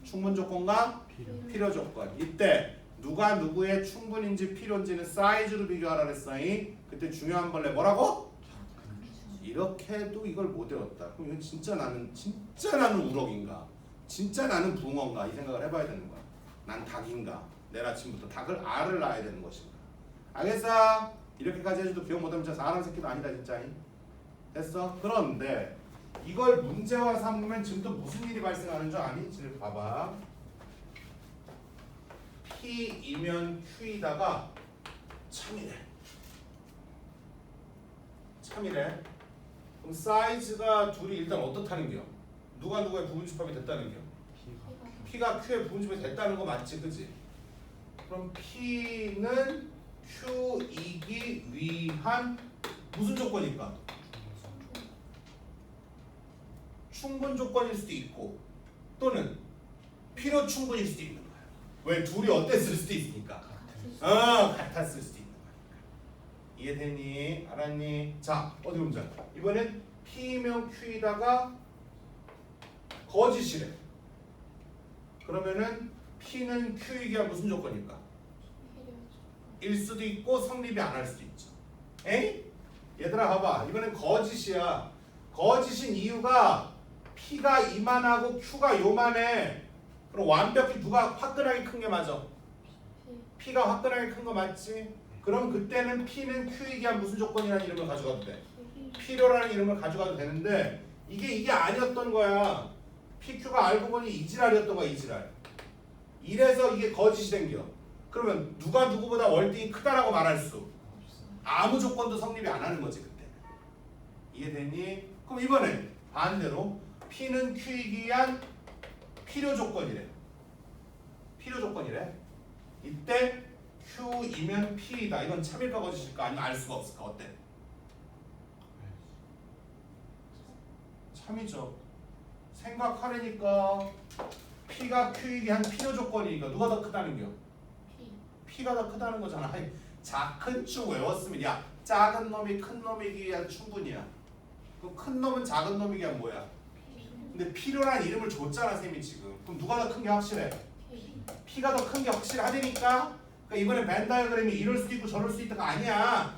충분 조건과 필요 조건. 이때 누가 누구의 충분인지 필요인지는 사이즈로 비교하라 그랬어요. 그때 중요한 벌레 뭐라고? 이렇게 해도 이걸 못 외웠다. 그럼 이건 진짜 나는 우럭인가? 진짜 나는 붕어인가? 이 생각을 해봐야 되는 거야. 난 닭인가? 내일 아침부터 닭을 알을 낳아야 되는 것인가? 알겠어? 이렇게까지 해줘도 기억 못하면 진짜 사람 새끼도 아니다 진짜. 됐어? 그런데 이걸 문제화 삼으면 지금 또 무슨 일이 발생하는 줄 아니? 지금 봐봐. P이면 Q이다가 참이래. 그럼 사이즈가 둘이 일단 어떻다는 겨? 누가 누구의 부분집합이 됐다는 겨? P가 Q의 부분집합이 됐다는 거 맞지? 그지? 그럼 P는 Q이기 위한 무슨 조건일까? 충분 조건일 수도 있고 또는 필요 충분일 수도 있는 거야. 왜? 둘이 어땠을 수도 있으니까. 같았을 수도 있는 거니까. 이해되니? 알았니? 자, 어디 보자. 이번엔 P면 Q이다가 거짓이래. 그러면은 P는 Q이기가 무슨 조건일까? 일 수도 있고 성립이 안 할 수도 있죠. 에이? 얘들아 봐봐. 이번엔 거짓이야. 거짓인 이유가 P가 이만하고 Q가 요만해. 그럼 완벽히 누가 화끈하게 큰 게 맞아? P가 화끈하게 큰 거 맞지? 그럼 그때는 P는 Q이기 한 무슨 조건이라는 이름을 가져가도 돼. 필요라는 이름을 가져가도 되는데 이게 아니었던 거야. PQ가 알고 보니 이지랄이었던 거야. 이지랄. 이래서 이게 거짓이 생겨. 그러면 누가 누구보다 월등히 크다라고 말할 수 아무 조건도 성립이 안 하는 거지 그때. 이해됐니? 그럼 이번엔 반대로 P는 Q이기 위한 필요 조건이래. 필요 조건이래. 이때 Q이면 P이다. 이건 참일까 거짓일까? 아니면 알 수가 없을까? 어때? 참이죠. 생각하려니까 P가 Q이기 한 필요 조건이니까 누가 더 크다는 겨? P가 더 크다는 거잖아. 아니, 작은 축 외웠으면 야 작은 놈이 큰 놈이기 위한 충분이야. 그럼 큰 놈은 작은 놈이기 위한 뭐야? 근데 필요란 이름을 줬잖아 쌤이 지금. 그럼 누가 더 큰 게 확실해? P가 더 큰 게 확실하다니까. 그러니까 이번에 벤 다이어그램이 이럴 수도 있고 저럴 수도 있다가 아니야.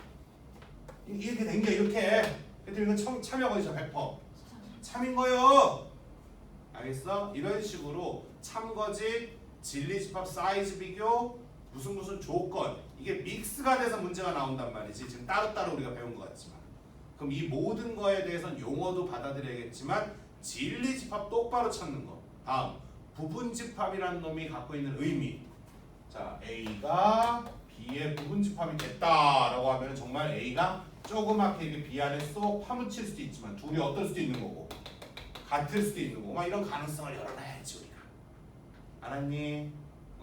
이렇게 된 게 이렇게. 그래도 이건 참여 거기서 100%. 참인 거요. 알겠어? 이런 식으로 참거짓, 진리집합 사이즈 비교, 무슨 조건 이게 믹스가 돼서 문제가 나온단 말이지. 지금 따로따로 우리가 배운 것 같지만 그럼 이 모든 거에 대해서는 용어도 받아들여야겠지만 진리집합 똑바로 찾는 거. 다음 부분집합이라는 놈이 갖고 있는 의미. 자 A가 B의 부분집합이 됐다라고 하면 정말 A가 조그맣게 이렇게 B 안에 쏙 파묻힐 수도 있지만 둘이 어떨 수도 있는 거고 같을 수도 있는 거고 막 이런 가능성을 열어놔야지 우리가. 알았니?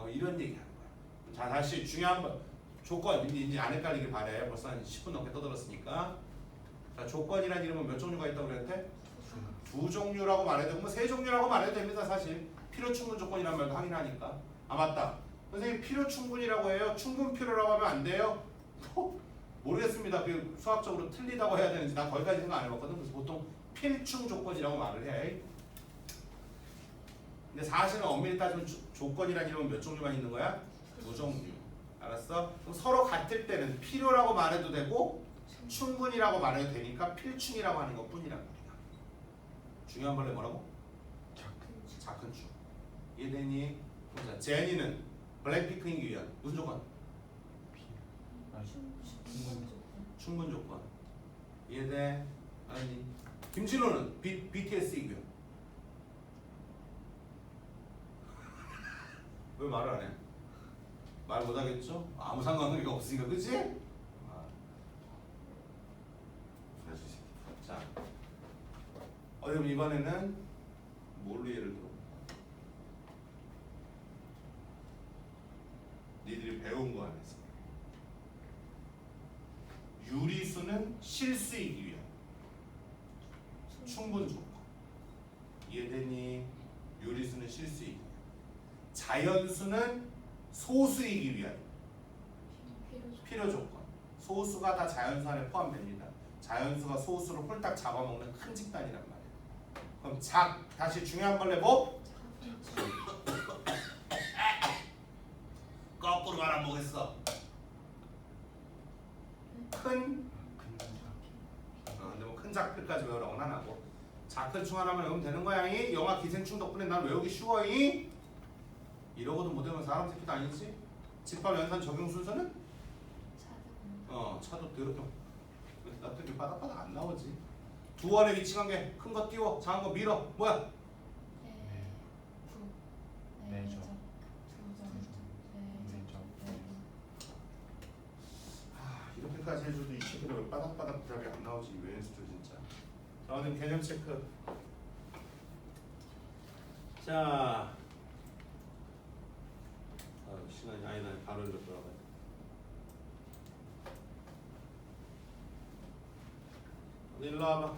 이런 얘기하는 거야. 자 다시 중요한 거 조건 이제 안 헷갈리길 바래. 벌써 한 10분 넘게 떠들었으니까. 자 조건이란 이름은 몇 종류가 있다고 그랬대? 두 종류라고 말해도 되고 뭐 세 종류라고 말해도 됩니다. 사실 필요 충분 조건이란 말도 하긴 하니까. 아 맞다. 선생님 필요 충분이라고 해요? 충분 필요라고 하면 안 돼요? 모르겠습니다. 그 수학적으로 틀리다고 해야 되는지 난 거기까지 생각 안 해봤거든. 그래서 보통 필충 조건이라고 말을 해. 근데 사실은 엄밀히 따지면 조건이라는 이름은 몇 종류만 있는 거야? 두 종류. 알았어? 그럼 서로 같을 때는 필요라고 말해도 되고 충분이라고 말해도 되니까 필충이라고 하는 것 뿐이란 말이야. 중요한 벌레 뭐라고? 작은 축. 이해되니? 자, 제니는 블랙핑크이기 위한 무슨 조건? 충분 조건. 이해돼? 아니. 김진호는 BTS이기 위한. 왜 말을 안 해? 말 못하겠죠? 아무 상관관계가 없으니까, 그치? 자, 그럼 이번에는 뭘로 예를 들어? 니들이 배운 거 안에서 유리수는 실수이기 위한 충분 조건. 이해되니? 유리수는 실수이기 위한. 자연수는 소수이기 위한 필요 조건. 소수가 다 자연수 안에 포함됩니다. 자연수가 소수를 홀딱 잡아먹는 큰 집단이란 말이에요. 그럼 다시 중요한 벌레 뭐? 거꾸로 말 안 보겠어. 큰 근데 뭐 큰 작필까지 외우라고는 안 하고 작은 충 하나만 외우면 되는 거야. 이 영화 기생충 덕분에 난 외우기 쉬워. 이 이러고도 못 외우면 사람 새끼도 아니지. 집합 연산 적용 순서는? 차도 더럽게 어떻게 바닥바닥 안 나오지. 두 원에 위치한 게 큰 거 띄워 작은 거 밀어. 뭐야? 이렇게까지 해줘도 이 시기로 왜 바닥바닥 답이 안 나오지. 웬수도 진짜. 자 오늘 개념 체크. 자 시간이 아니다. 바로 이렇게 돌아가요. 일로 와봐.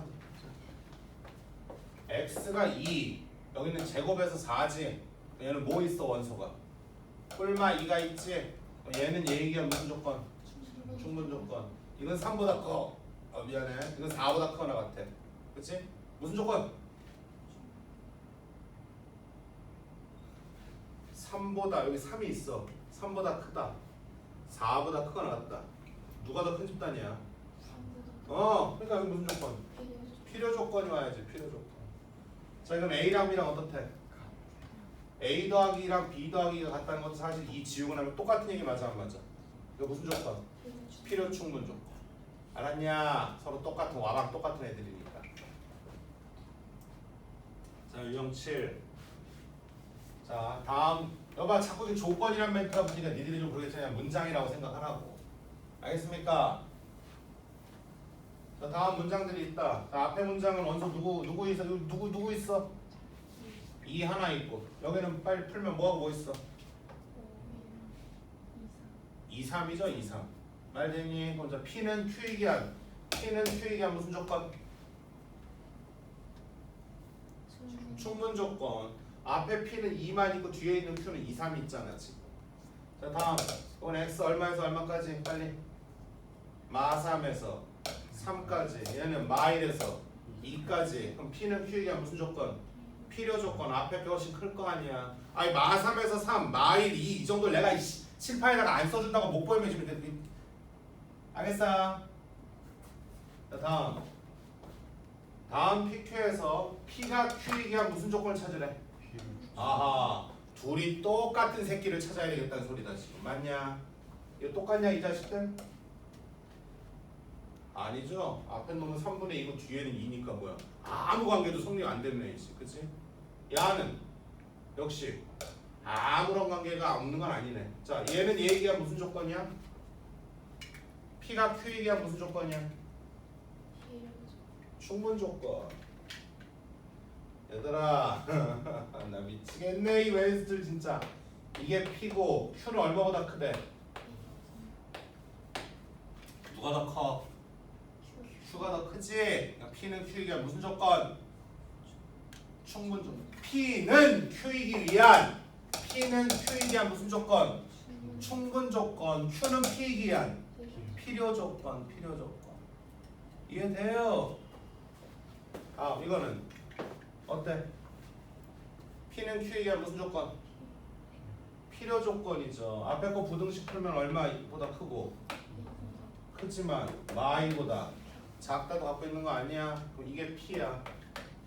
x가 2 여기는 제곱에서 4지. 얘는 뭐 있어 원소가? 뿔마 2가 있지. 얘는 얘기한 무슨 조건? 충분 조건. 이건 3보다 커. 미안해. 이건 4보다 커나 같아. 그치? 무슨 조건? 3보다 여기 3이 있어. 3보다 크다. 4보다 크거나 같다. 누가 더 큰 집단이야? 그러니까 여기 무슨 조건? 필요 조건이 와야지. 필요 조건. 자, 그럼 A랑 B랑 어떻대? A 더하기랑 B 더하기가 같다는 것도 사실 이 지우고 나면 똑같은 얘기 맞아 안 맞아? 이거 무슨 조건? 필요 충분 조건. 알았냐? 서로 똑같은 와방 똑같은 애들이니까. 자, 유형 7. 자, 다음. 여봐, 자꾸 이게 조건이란 멘트가 붙으니까 니들이 좀 그러겠지. 그냥 문장이라고 생각하라고. 알겠습니까? 자, 다음 문장들이 있다. 자, 앞에 문장은 원소 누구 있어? 누구 있어? 2 하나 있고. 여기는 빨리 풀면 뭐하고 뭐 있어? 2, 3이죠? 2, 3. 말되니? 그럼 자, P는 Q이기한. P는 Q이기한 무슨 조건? 충분 조건. 앞에 P는 2만 있고 뒤에 있는 Q는 2, 3이 있잖아 지금. 자, 다음. 이건 X 얼마에서 얼마까지? 빨리. 마 3에서 3까지. 얘는 마 1에서 2까지. 그럼 P는 Q이기한 무슨 조건? 필요 조건. 앞에 게 훨씬 클 거 아니야. 아니 마 3에서 3, 마 1, 2 이 정도 내가 칠판에다가 안 써준다고 못 보이면 지금 이렇게. 알겠어? 자, 다음 PQ에서 P가 Q이기한 무슨 조건을 찾으래? 아하, 둘이 똑같은 새끼를 찾아야 되겠다는 소리다 지금. 맞냐? 이거 똑같냐 이 자식들? 아니죠. 앞에 놈은 3분의 2고 뒤에는 2니까 뭐야? 아무 관계도 성립 안 되는 애지, 그치? 야는 역시 아무런 관계가 없는 건 아니네. 자, 얘는 얘 얘기한 무슨 조건이야? P가 Q 얘기한 무슨 조건이야? 충분 조건. 얘들아, 나 미치겠네 이 웨스들 진짜. 이게 P고 Q는 얼마보다 크대? 누가 더 커? Q가 더 크지? 그러니까 P는 Q이기 위한 무슨 조건? 충분 조건. P는 Q이기 위한 무슨 조건? 충분 조건. Q는 P이기 위한 필요 조건. 이해돼요? 이거는 어때? P는 Q이기 위한 무슨 조건? 필요 조건이죠. 앞에 거 부등식 풀면 얼마보다 크고? 크지만 마이보다 작다도 갖고 있는 거 아니야? 그럼 이게 P야.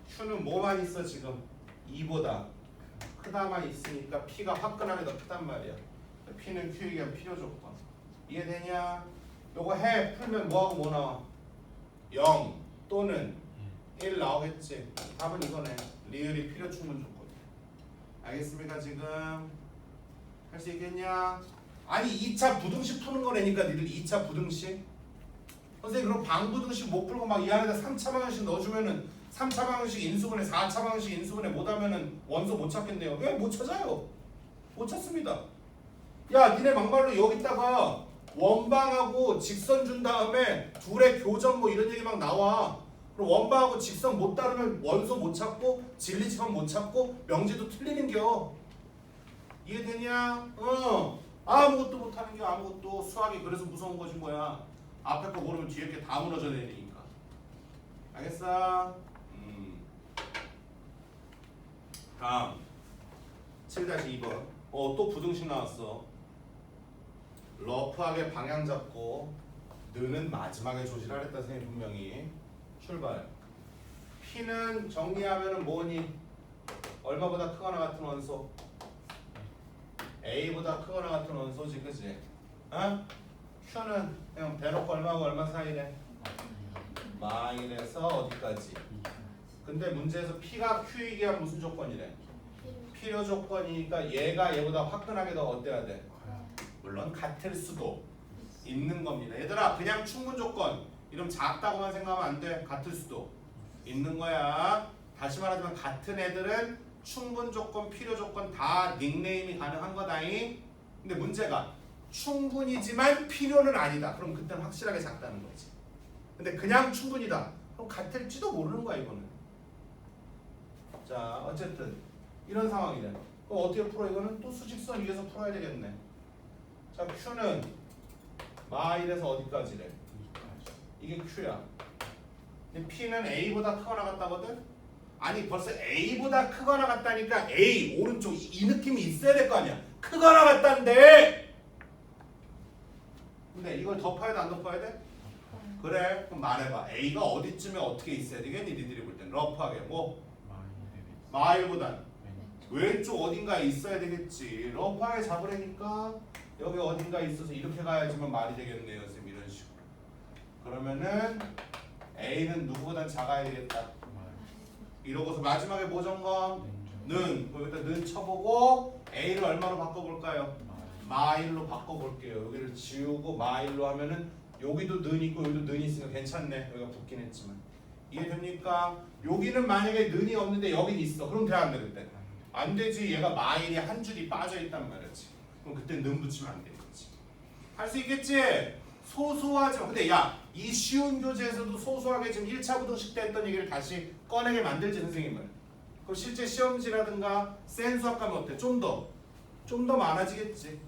Q는 뭐만 있어 지금? 2보다 크다만 있으니까 P가 화끈하게 더 크단 말이야. P는 Q이기 위한 필요 조건. 이해되냐? 요거 해 풀면 뭐하고 뭐 나와? 0 또는 1 나오겠지. 답은 이거네. 리을이 필요 충분 조건. 알겠습니까 지금? 할 수 있겠냐? 아니 2차 부등식 푸는 거라니까 니들 2차 부등식. 선생님 그럼 방부등식 못 풀고 막 이 안에다 3차 방정식 넣어주면은 3차 방정식 인수분해 4차 방정식 인수분해 못하면은 원소 못 찾겠네요. 왜 못 찾아요? 못 찾습니다. 야 니네 막말로 여기다가 원방하고 직선 준 다음에 둘의 교점 뭐 이런 얘기 막 나와. 그럼 원방하고 직선 못 따르면 원소 못 찾고 진리지방 못 찾고 명제도 틀리는겨. 이해되냐? 아무것도 못하는겨. 아무것도. 수학이 그래서 무서운 것인 거야. 앞에 거 모르면 뒤에 게 다 무너져 내리니까. 알겠어? 다음 7-2번. 또 부등식 나왔어. 러프하게 방향 잡고 느는 마지막에 조질하랬다 선생님 분명히. 출발. P는 정리하면은 뭐니? 얼마보다 크거나 같은 원소? A보다 크거나 같은 원소지, 그지? Q는 그냥 대놓고 얼마하고 얼마 사이래? 마일에서 어디까지? 근데 문제에서 P가 Q이기 위한 무슨 조건이래? 필요 조건이니까 얘가 얘보다 화끈하게 더 어때야 돼? 물론 같을 수도 있는 겁니다. 얘들아 그냥 충분 조건 이러면 작다고만 생각하면 안 돼. 같을 수도 있는 거야. 다시 말하자면 같은 애들은 충분 조건, 필요 조건 다 닉네임이 가능한 거다잉. 근데 문제가 충분이지만 필요는 아니다. 그럼 그때는 확실하게 작다는 거지. 근데 그냥 충분이다. 그럼 같을지도 모르는 거야 이거는. 자 어쨌든 이런 상황이래. 그럼 어떻게 풀어 이거는? 또 수직선 위에서 풀어야 되겠네. 자 Q는 마일에서 어디까지래? 이게 Q야. 근데 P는 A보다 크거나 같다거든? 아니 벌써 A보다 크거나 같다니까 A 오른쪽 이 느낌이 있어야 될 거 아니야. 크거나 같다는데 근데 이걸 덮어야 돼 안 덮어야 돼? 그래 그럼 말해봐. A가 어디쯤에 어떻게 있어야 되겠니? 니들이 볼 땐 러프하게 뭐? 마일보단 왼쪽 어딘가에 있어야 되겠지. 러프하게 잡으라니까 여기 어딘가에 있어서 이렇게 가야지만 말이 되겠네요 선생님. 이런 식으로. 그러면은 A는 누구보단 작아야 되겠다. 이러고서 마지막에 뭐 점검? 는. 여기다 는 쳐보고 A를 얼마로 바꿔볼까요? 마일로 바꿔볼게요. 여기를 지우고 마일로 하면은 여기도 는 있고 여기도 는 있으니까 괜찮네. 여기가 붙긴 했지만 이해됩니까? 여기는 만약에 는이 없는데 여긴 있어. 그럼 돼 안 돼 그때? 안 되지. 얘가 마일이 한 줄이 빠져있단 말이지. 그럼 그때 는 붙이면 안 되겠지. 할 수 있겠지? 소소하지. 근데 야, 이 쉬운 교재에서도 소소하게 지금 1차 부등식 때 했던 얘기를 다시 꺼내게 만들지 선생님을. 그럼 실제 시험지라든가 센 수학 가면 어때? 좀 더 많아지겠지.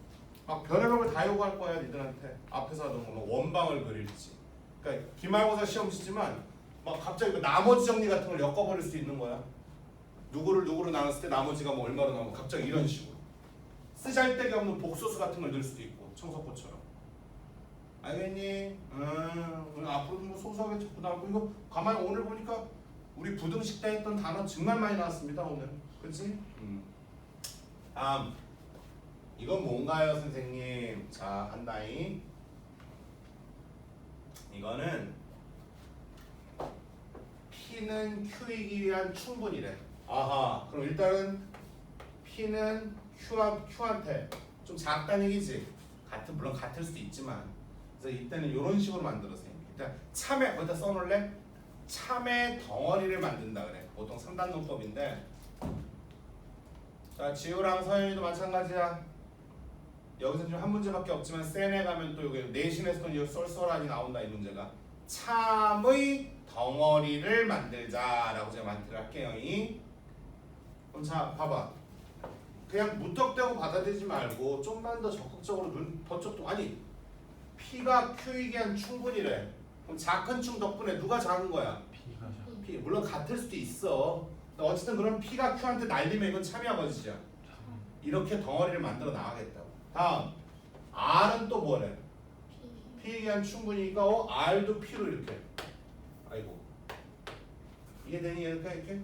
막 별의별 걸 다 요구할 거야 니들한테. 앞에서 하던 거는 원방을 그릴지. 그러니까 기말고사 시험지지만 막 갑자기 그 나머지 정리 같은 걸 엮어버릴 수 있는 거야. 누구를 나눴을 때 나머지가 뭐 얼마로 나오면 갑자기 이런 식으로 쓰잘데기 없는 복소수 같은 걸 넣을 수도 있고 청소코처럼. 알겠니? 앞으로도 뭐 소소하게 자꾸 나오고 이거 가만히 오늘 보니까 우리 부등식 때 했던 단어 정말 많이 나왔습니다 오늘. 그치? 다음 이건 뭔가요 선생님? 자 한다잉. 이거는 P는 Q이기 위한 충분이래. 아하 그럼 일단은 P는 Q한테 좀 작다는 얘기지. 물론 같을 수도 있지만 그래서 이때는 이런 식으로 만들어서 일단 참외 어디다 써놓을래? 참외 덩어리를 만든다 그래. 보통 3단 논법인데 자 지우랑 서현이도 마찬가지야. 여기서 지금 한 문제밖에 없지만 센에 가면 또 여기 내신에서도 이거 쏠쏠하게 나온다. 이 문제가 참의 덩어리를 만들자라고 제가 만들어 할게요. 그럼 자 봐봐. 그냥 무턱대고 받아들이지 말고 좀만 더 적극적으로 더쪽도 아니 P가 Q이기 한 충분이래. 그럼 작은 충 덕분에 누가 작은 거야? P. 물론 같을 수도 있어. 어쨌든 그럼 P가 Q한테 날리면 이건 참이야 거짓이야. 이렇게 덩어리를 만들어 나가겠다고. 다음 R은 또 뭐래? P이기 한 충분이니까 R도 P로 이렇게. 아이고 이해되니? 이렇게?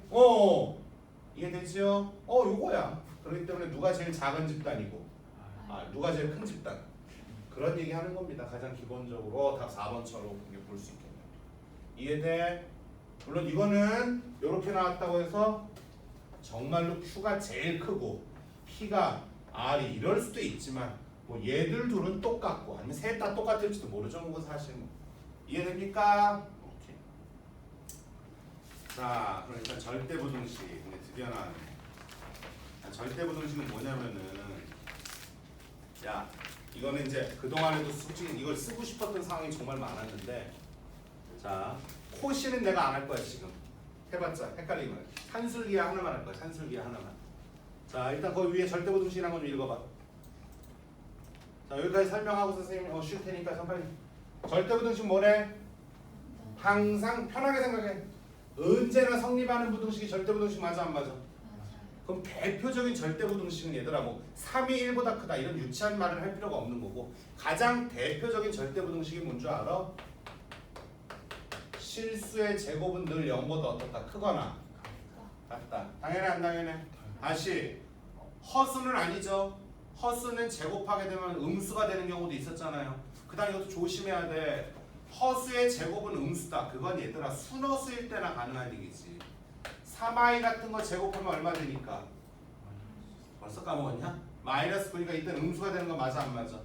이해되지요? 요거야. 그렇기 때문에 누가 제일 작은 집단이고 누가 제일 큰 집단 그런 얘기 하는 겁니다. 가장 기본적으로 답 4번처럼 볼 수 있겠네요. 이해돼? 물론 이거는 이렇게 나왔다고 해서 정말로 Q가 제일 크고 P가 R이 이럴 수도 있지만 뭐 얘들 둘은 똑같고 아니면 셋 다 똑같을지도 모르죠. 그거 사실 뭐. 이해됩니까? 오케이. 자 그럼 일단 절대부등식 드디어 나왔네. 절대부등식은 뭐냐면은 야 이거는 이제 그동안에도 솔직히 이걸 쓰고 싶었던 상황이 정말 많았는데 자 코시는 내가 안 할 거야 지금. 해봤자 헷갈리면 산술기하 하나만 할 거야. 산술기하 하나만. 자 일단 거기 위에 절대부등식이라는 거 좀 읽어봐. 자 여기까지 설명하고 선생님이 쉴 테니까 잠깐. 절대부등식 뭐래? 항상 편하게 생각해. 언제나 성립하는 부등식이 절대부등식 맞아 안 맞아? 그럼 대표적인 절대부등식은 얘들아 뭐 3이 1보다 크다 이런 유치한 말을 할 필요가 없는 거고 가장 대표적인 절대부등식이 뭔 줄 알아? 실수의 제곱은 늘 0보다 어떻다? 크거나 같다. 당연해 안 당연해? 다시 허수는 아니죠. 허수는 제곱하게 되면 음수가 되는 경우도 있었잖아요. 그 다음에 이것도 조심해야 돼. 허수의 제곱은 음수다. 그건 얘들아 순허수일 때나 가능한 얘기지. 3i 같은 거 제곱하면 얼마 되니까? 벌써 까먹었냐? 마이너스 9니까 이때 음수가 되는 거 맞아 안 맞아?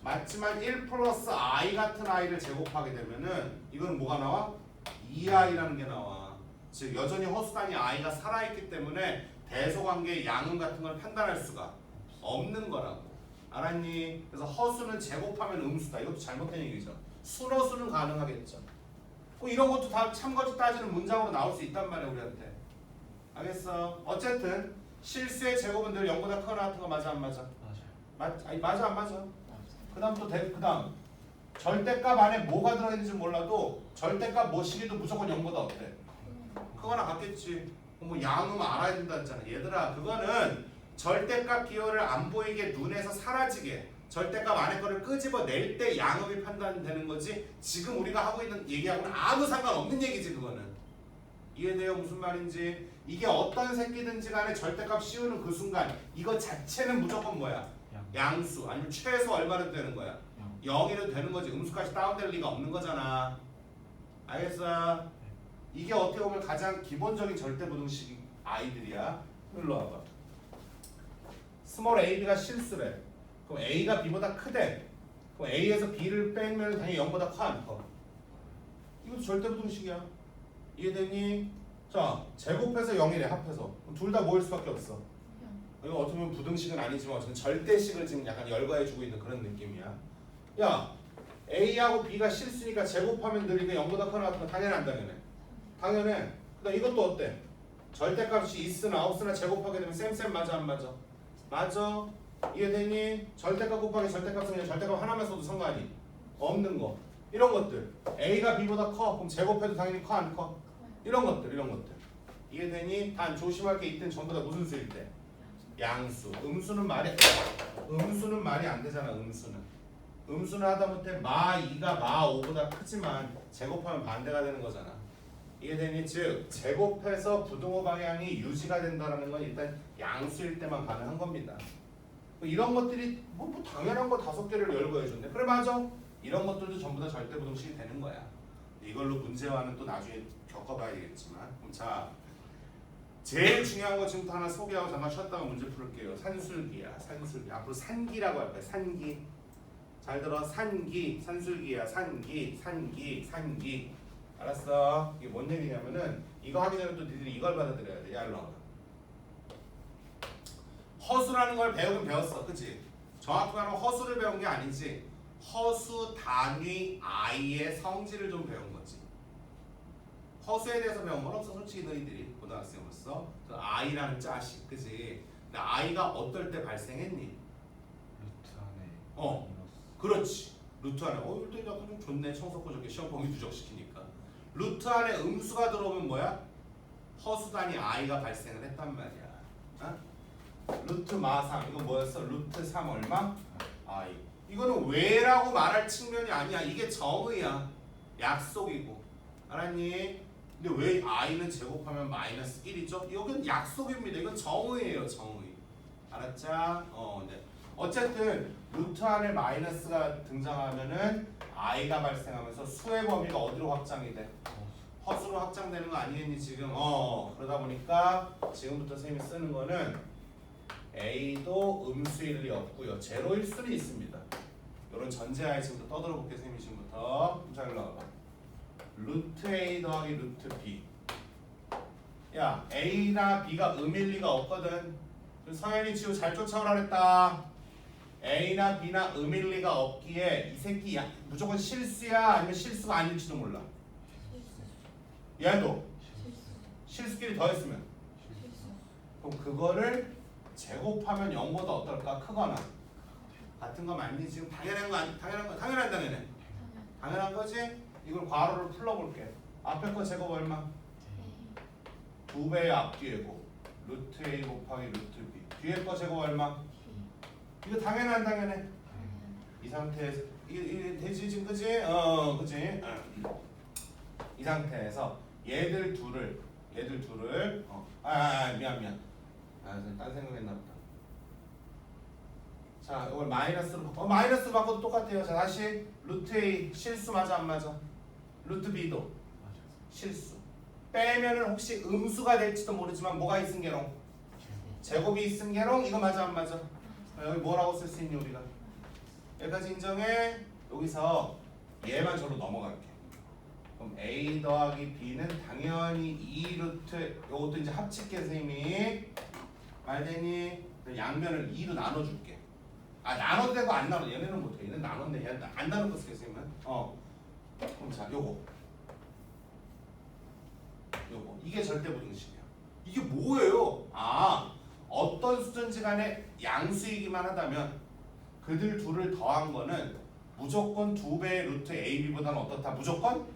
맞지만 1 플러스 i 같은 i를 제곱하게 되면은 이건 뭐가 나와? 2i라는 게 나와. 즉 여전히 허수단위 i가 살아있기 때문에 대소관계의 양음 같은 걸 판단할 수가 없는 거라고. 알았니? 그래서 허수는 제곱하면 음수다. 이것도 잘못된 얘기죠. 순허수는 가능하겠죠. 이런 것도 다 참거짓 따지는 문장으로 나올 수 있단 말이야 우리한테. 알겠어? 어쨌든 실수의 제곱은 늘 0보다 크거나 같은 거 맞아 안 맞아? 맞아 안 맞아? 그 다음 또 그다음 절대값 안에 뭐가 들어있는지 몰라도 절대값 뭐 시기도 무조건 0보다 어때? 크거나 같겠지. 뭐 양음 알아야 된다 했잖아. 얘들아 그거는 절대값 기호를 안 보이게 눈에서 사라지게 절대값 안에 거를 끄집어낼 때 양음이 판단되는 거지 지금 우리가 하고 있는 얘기하고는 아무 상관없는 얘기지 그거는. 이해돼요? 무슨 말인지. 이게 어떤 새끼든지 간에 절대값 씌우는 그 순간 이거 자체는 무조건 뭐야? 양수 아니면 최소 얼마나 되는 거야? 0이라도 되는 거지. 음수까지 다운될 리가 없는 거잖아. 알겠어? 이게 어떻게 보면 가장 기본적인 절대부등식 아이들이야. 일로 와봐. 스몰 a,b가 실수래. 그럼 a가 b보다 크대. 그럼 a에서 b를 빼면 당연히 0보다 커 안 커? 이것도 절대부등식이야. 이해되니? 자, 제곱해서 0이래 합해서. 둘 다 모일 수밖에 없어. 이거 어떻게 보면 부등식은 아니지만 어쨌든 절대식을 지금 약간 열거해주고 있는 그런 느낌이야. 야, a하고 b가 실수니까 제곱하면 늘 이게 0보다 커나 같은 거 당연히 안 당연해. 당연해. 그다음 이것도 어때? 절대값이 있으나 없으나 제곱하게 되면 쌤 맞아 안 맞아? 맞아. 이해되니? 절대값 곱하기 절대값은 그냥 절대값 하나만 써도 상관이 없는 거. 이런 것들. a가 b보다 커. 그럼 제곱해도 당연히 커 안 커? 이런 것들. 이해되니? 단 조심할 게 있든 전부 다 무슨 수일 때? 양수. 음수는 말이 안 되잖아. 음수는 하다못해 마 2가 마 5보다 크지만 제곱하면 반대가 되는 거잖아. 이해되니? 즉 제곱해서 부등호 방향이 유지가 된다는 건 일단 양수일 때만 가능한 겁니다. 이런 것들이 뭐 당연한 거 5개를 열거해줬네. 그래 맞아. 이런 것들도 전부 다 절대부등식이 되는 거야. 이걸로 문제와는 또 나중에 겪어봐야 되겠지만. 그럼 자, 제일 중요한 거 지금부터 하나 소개하고 잠깐 쉬었다가 문제 풀을게요. 산술기야. 앞으로 산기라고 할 거야. 산기. 잘 들어. 산술기야. 산기. 알았어. 이게 뭔 얘기냐면은 이거 하기 전에 또 니들이 이걸 받아들여야 돼. 야, 일로 와봐. 허수라는 걸 배우긴 배웠어. 그치? 정확히 말하면 허수를 배운 게 아니지. 허수 단위 i의 성질을 좀 배운 거지. 허수에 대해서 배운 건 없어. 솔직히 너희들이 고등학생으로서 그 i라는 자식. 그치? 근데 i가 어떨 때 발생했니? 루트 안에 그렇지. 루트 안에 일단 약간 좀 좋네. 청소코 저렇게 시험 범위 부족시키니까. 루트 안에 음수가 들어오면 뭐야? 허수 단위 i가 발생을 했단 말이야. 어? 루트 마3 이거 뭐였어? 루트 3 얼마? i. 이거는 왜라고 말할 측면이 아니야. 이게 정의야. 약속이고. 알았니? 근데 왜 i는 제곱하면 마이너스 1이죠? 이건 약속입니다. 이건 정의예요. 정의. 알았자? 네. 어쨌든 루트 안에 마이너스가 등장하면은 i가 발생하면서 수의 범위가 어디로 확장이 돼? 허수로 확장되는 거 아니겠니 지금? 그러다 보니까 지금부터 선생님이 쓰는 거는 a도 음수일 리 없고요. 제로일 수는 있습니다. 이런 전제하에 지금부터 떠들어 볼게요. 선생님이 지금부터. 자, 일로 와봐. 루트 a 더하기 루트 b. 야, a나 b가 음일 리가 없거든. 성현이 지우 잘 쫓아오라 그랬다. a나 b나 음일 리가 없기에 이 새끼 무조건 실수야 아니면 실수가 아닐지도 몰라. 얘도 실수끼리 더했으면 그럼 그거를 제곱하면 0보다 어떨까? 크거나 같은 거 맞니? 지금 당연한 거 당연해. 당연한 거지? 이걸 괄호를 풀어볼게. 앞에 거 제곱 얼마? 2배의 앞뒤에고 루트 a 곱하기 루트 b. 뒤에 거 제곱 얼마? 이거 당연해 안 당연해? 이 상태에서 이게 되지 지금 그지? 그지? 이 상태에서 얘들 둘을 미안. 딴 생각했나 보다. 자, 이걸 마이너스로 마이너스 바꿔도 똑같아요. 자, 다시 루트 a 실수 맞아 안 맞아? 루트 b도 실수. 빼면은 혹시 음수가 될지도 모르지만 뭐가 있은 게롱? 제곱이 있은 게롱. 이거 맞아 안 맞아? 여기 뭐라고 쓸 수 있니 우리가? 여기까지 인정해. 여기서 얘만 저로 넘어갈게. 그럼 a 더하기 b는 당연히 2루트 요것도 이제 합칠게 선생님이 말되니 양면을 2로 나눠줄게. 나눠도 되고 안 나눠도 얘네는 못해. 얘는 나눴네. 얘는 안 나눌 거 쓰게 선생님은. 그럼 자 요거 이게 절대부등식이야. 이게 뭐예요? 어떤 수든지 간에 양수이기만 하다면 그들 둘을 더한 거는 무조건 2배의 루트 AB보다는 어떻다? 무조건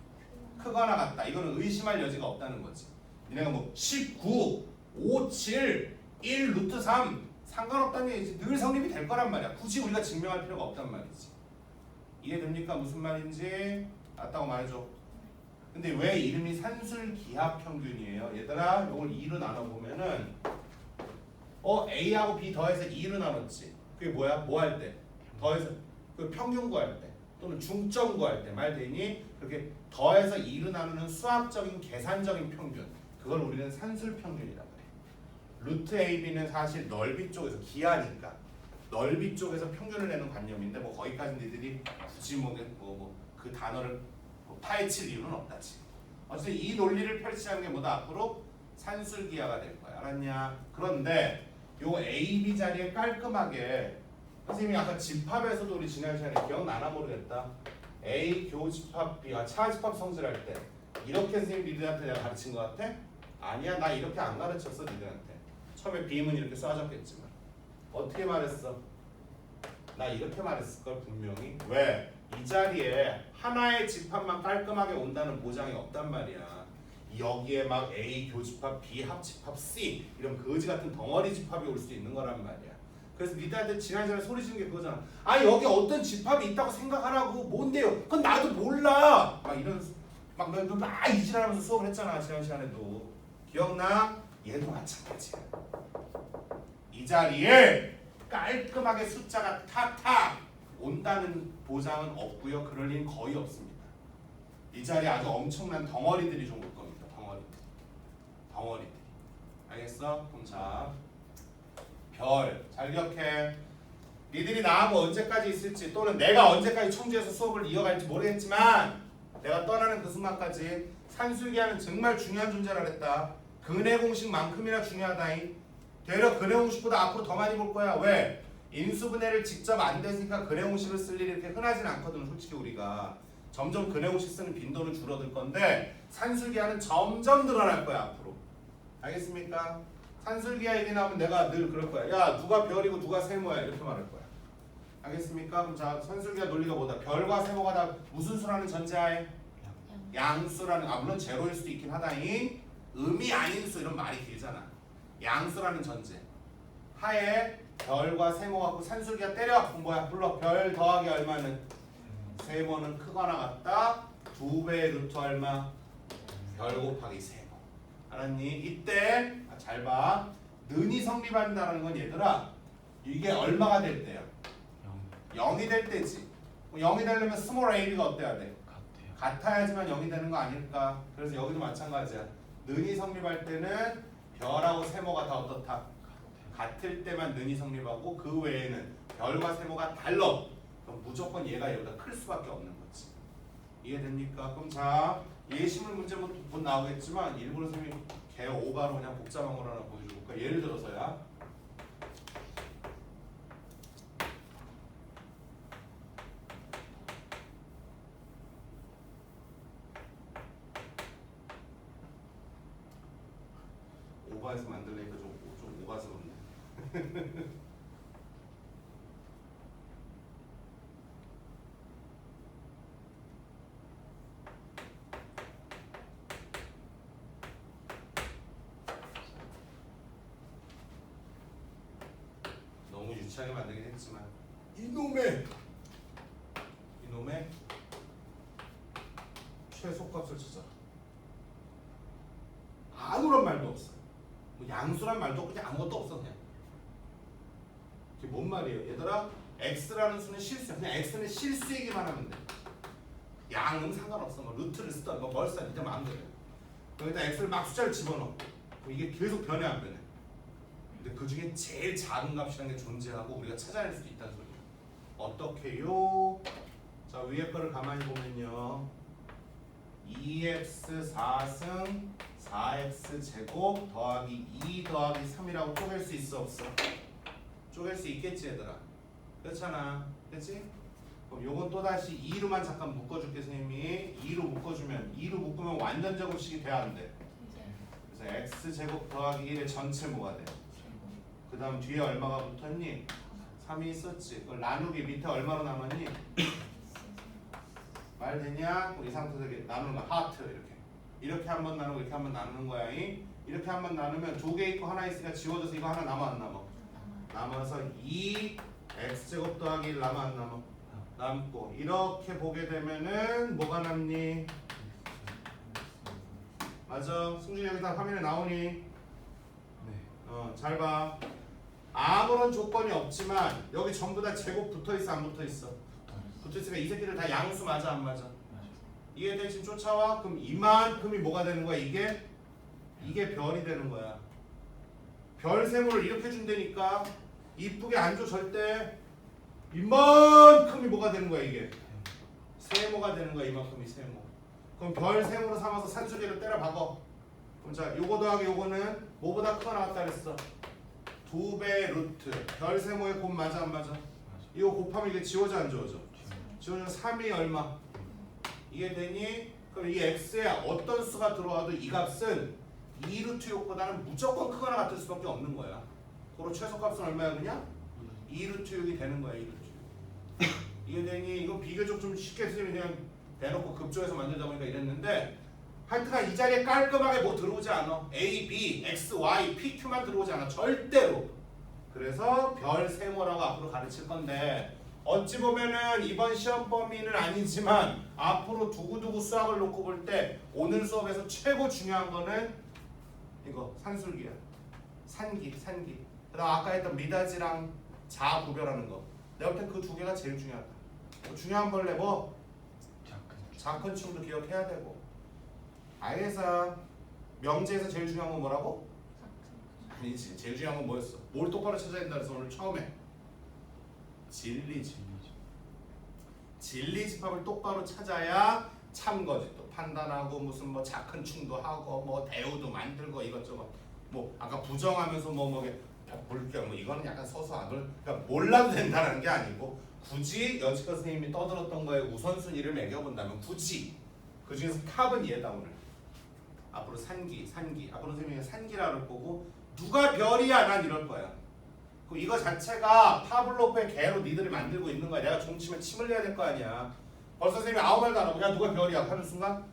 크거나 같다. 이거는 의심할 여지가 없다는 거지. 니네가 뭐 19, 5, 7, 1 루트 3 상관없다는 얘기지. 늘 성립이 될 거란 말이야. 굳이 우리가 증명할 필요가 없단 말이지. 이해됩니까? 무슨 말인지 맞다고 말해줘. 근데 왜 이름이 산술기하평균이에요? 얘들아 이걸 2로 나눠보면은 A하고 B 더해서 2로 나눴지. 그게 뭐야? 뭐 할 때? 더해서 그 평균 구할 때 또는 중점 구할 때 말 되니? 그렇게 더해서 2로 나누는 수학적인 계산적인 평균, 그걸 우리는 산술평균이라고 해. 루트 AB는 사실 넓이 쪽에서 기하니까 넓이 쪽에서 평균을 내는 관념인데 뭐 거기까지 니들이 굳이 그 단어를 파헤칠 이유는 없다 지금. 어쨌든 이 논리를 펼치자는 게 뭐다? 앞으로 산술기하가 될 거야. 알았냐? 그런데 요 A, B 자리에 깔끔하게 선생님이 아까 집합에서도 우리 지난 시간에 기억나나 모르겠다. A 교집합 B가 차집합 성질할 때 이렇게 선생님 니들한테 내가 가르친 것 같아? 아니야, 나 이렇게 안 가르쳤어 니들한테. 처음에 B문 이렇게 쏴줬겠지만 어떻게 말했어? 나 이렇게 말했을걸 분명히. 왜? 이 자리에 하나의 집합만 깔끔하게 온다는 보장이 없단 말이야. 여기에 막 A 교집합, B 합집합, C 이런 거지 같은 덩어리 집합이 올 수 있는 거란 말이야. 그래서 니들한테 지난주에 소리 지른 게 그거잖아. 아 여기 어떤 집합이 있다고 생각하라고. 뭔데요? 그건 나도 몰라. 막 이런 막 이질하면서 수업을 했잖아 지난 시간에도. 기억나? 얘도 마찬가지야. 이 자리에 깔끔하게 숫자가 탁탁 온다는 보장은 없고요. 그럴 일은 거의 없습니다. 이 자리에 아주 엄청난 덩어리들이 좀 올 겁니다. 덩어리들. 알겠어? 그럼 자, 별 잘 기억해. 니들이 나하고 언제까지 있을지 또는 내가 언제까지 청주에서 수업을 이어갈지 모르겠지만 내가 떠나는 그 순간까지 산술기하는 정말 중요한 존재라 그랬다. 근해 공식만큼이나 중요하다잉. 되려 근해 공식보다 앞으로 더 많이 볼 거야. 왜? 인수분해를 직접 안 됐으니까 근해 공식을 쓸 일이 이렇게 흔하진 않거든. 솔직히 우리가 점점 근해 공식 쓰는 빈도는 줄어들 건데 산술기하는 점점 늘어날 거야 앞으로. 알겠습니까? 산술기하 얘기 나오면 내가 늘 그럴 거야. 야 누가 별이고 누가 세모야 이렇게 말할 거야. 알겠습니까? 그럼 자 산술기하 논리가 뭐다? 별과 세모가 다 무슨 수라는 전제하에? 양수라는, 물론 제로일 수도 있긴 하다잉. 음이 아닌 수 이런 말이 길잖아. 양수라는 전제 하에 별과 세모 갖고 산술기하 때려. 그럼 뭐야? 불러. 별 더하기 얼마는? 세모는 크거나 같다. 2배의 루트 얼마? 별 곱하기 세모. 알았니? 이때 잘 봐. 는이 성립한다는 건 얘들아 이게 얼마가 될 때야? 0이 될 때지. 0이 되려면 스몰 ab가 어때야 돼? 같아야지만 0이 되는 거 아닐까? 그래서 여기도 마찬가지야. 는이 성립할 때는 별하고 세모가 다 어떻다? 같을 때만 는이 성립하고 그 외에는 별과 세모가 달라. 그럼 무조건 얘가 얘보다 클 수밖에 없는 거지. 이해됩니까? 그럼 자 예시물 문제 못 나오겠지만 일부러 선생님이 개 오바로 그냥 복잡한 걸 하나 보여줄까? 예를 들어서야 오바해서 만들려니까 좀 오바스럽네. 너무 유치하게 만들긴 했지만 이놈의 최소값을 찾아. 아무런 말도 없어. 뭐 양수란 말도 없고 그냥 아무것도 없어 그냥. 이게 뭔 말이에요? 얘들아 x라는 수는 실수야. 그냥 x는 실수이기만 하면 돼. 양은 상관없어. 뭐 루트를 쓰던 뭘 쓰든 이제 마음대로. 여기다 x를 막 숫자를 집어넣어. 이게 계속 변해 안 변해? 근데 그 중에 제일 작은 값이라는 게 존재하고 우리가 찾아낼 수도 있다는 소리야. 어떻게요? 자 위에 거를 가만히 보면요. 2x 4승 4x 제곱 더하기 2 더하기 3이라고 쪼갤 수 있어 없어? 쪼갤 수 있겠지 얘들아. 그렇잖아. 그렇지? 그럼 요건 또다시 2로만 잠깐 묶어줄게 선생님이. 2로 묶으면 완전 제곱식이 돼야 안 돼? 그래서 x 제곱 더하기 1의 전체 뭐가 돼? 그 다음 뒤에 얼마가 붙었니? 3이 있었지. 그걸 나누기 밑에 얼마로 남았니? 말 되냐? 이 상태에서 이렇게 나누는 거 하트 이렇게 한 번 나누고 이렇게 한 번 나누는 거야. 이렇게 한 번 나누면 두 개 있고 하나 있으니까 지워져서 이거 하나 남아 안 남아? 남아서 2 x제곱 더하기 1 남아 안 남아? 남고 이렇게 보게 되면은 뭐가 남니? 맞아. 승준이 여기다 화면에 나오니? 네. 잘 봐. 아무런 조건이 없지만 여기 전부 다 제곱 붙어있어 안 붙어있어? 붙어있으니까 이 새끼들 다 양수 맞아 안 맞아? 이게 대신 쫓아와? 그럼 이만큼이 뭐가 되는 거야? 이게 별이 되는 거야. 별 세모를 이렇게 준다니까 이쁘게 안 줘 절대. 이만큼이 뭐가 되는 거야 이게? 세모가 되는 거야. 이만큼이 세모. 그럼 별 세모로 삼아서 산수계를 때려 박어. 그럼 자 요거 더하기 요거는 뭐보다 크가 나왔다 그랬어? 2배 루트. 별 세모의 곱 맞아 안 맞아? 이거 곱하면 이게 지워져 안 지워져? 지워져 3이 얼마? 이게 되니? 그럼 이 x에 어떤 수가 들어와도 이 값은 2루트 6보다는 무조건 크거나 같을 수밖에 없는 거야. 그리고 최소값은 얼마야 그냥? 2루트 6이 되는 거야. 2루트 6. 이게 되니? 이건 비교적 좀 쉽게 쓰면 그냥 대놓고 급조해서 만들다 보니까 이랬는데 하여튼간 이 자리에 깔끔하게 뭐 들어오지 않아. A, B, X, Y, P, Q만 들어오지 않아. 절대로. 그래서 별 세모라고 앞으로 가르칠 건데 어찌 보면은 이번 시험 범위는 아니지만 앞으로 두고두고 수학을 놓고 볼 때 오늘 수업에서 최고 중요한 거는 이거 산술기야. 산기. 그다음 아까 했던 미닫이랑 자 구별하는 거. 내가 볼 땐 그 두 개가 제일 중요하다. 중요한 벌레 뭐? 작건충도 기억해야 되고. 알겠어. 명제에서 제일 중요한 건 뭐라고? 아니지. 제일 중요한 건 뭐였어? 뭘 똑바로 찾아야 된다 그래서 오늘 처음에 진리집합을 똑바로 찾아야 참거지. 또 판단하고 무슨 뭐 작은충도 하고 뭐 대우도 만들고 이것저것 뭐 아까 부정하면서 뭐게 볼게요. 뭐 이거는 약간 소소한 걸 그러니까 몰라도 된다는 게 아니고 굳이 여지껏 선생님이 떠들었던 거에 우선순위를 매겨본다면 굳이 그 중에서 탑은 얘다 오늘. 앞으로 산기. 앞으로 선생님이 산기라를 보고 누가 별이야 난 이럴 거야. 그럼 이거 자체가 파블로프의 개로 니들이 만들고 있는 거야. 내가 종치면 침 흘려야 될 거 아니야. 벌써 선생님이 아무 말도 안 하고 야 누가 별이야 하는 순간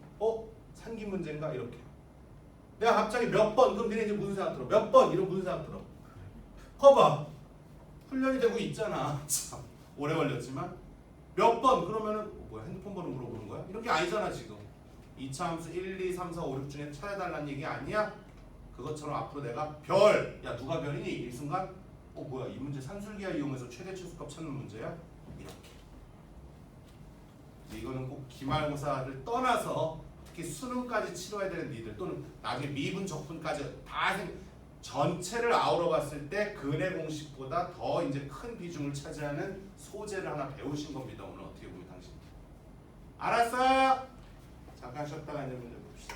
산기 문제인가 이렇게. 내가 갑자기 몇 번 그럼 니네 이제 무슨 생각 들어? 몇 번 이런 무슨 생각 들어? 봐봐. 훈련이 되고 있잖아. 참 오래 걸렸지만 몇 번 그러면은 뭐야 핸드폰 번호 물어보는 거야? 이런 게 아니잖아 지금. 2차 함수 1, 2, 3, 4, 5, 6 중에 찾아달라는 얘기 아니야? 그것처럼 앞으로 내가 별, 야 누가 별이니? 이 순간 뭐야 이 문제 산술기하 이용해서 최대 치수값 찾는 문제야? 이렇게. 이거는 꼭 기말고사를 떠나서 특히 수능까지 치러야 되는 니들 또는 나중에 미분 적분까지 다 전체를 아우러 봤을 때 근의 공식보다 더 이제 큰 비중을 차지하는 소재를 하나 배우신 겁니다. 오늘 어떻게 보면 당신. 알았어? 잠깐 쉬었다가 이제 문제 봅시다.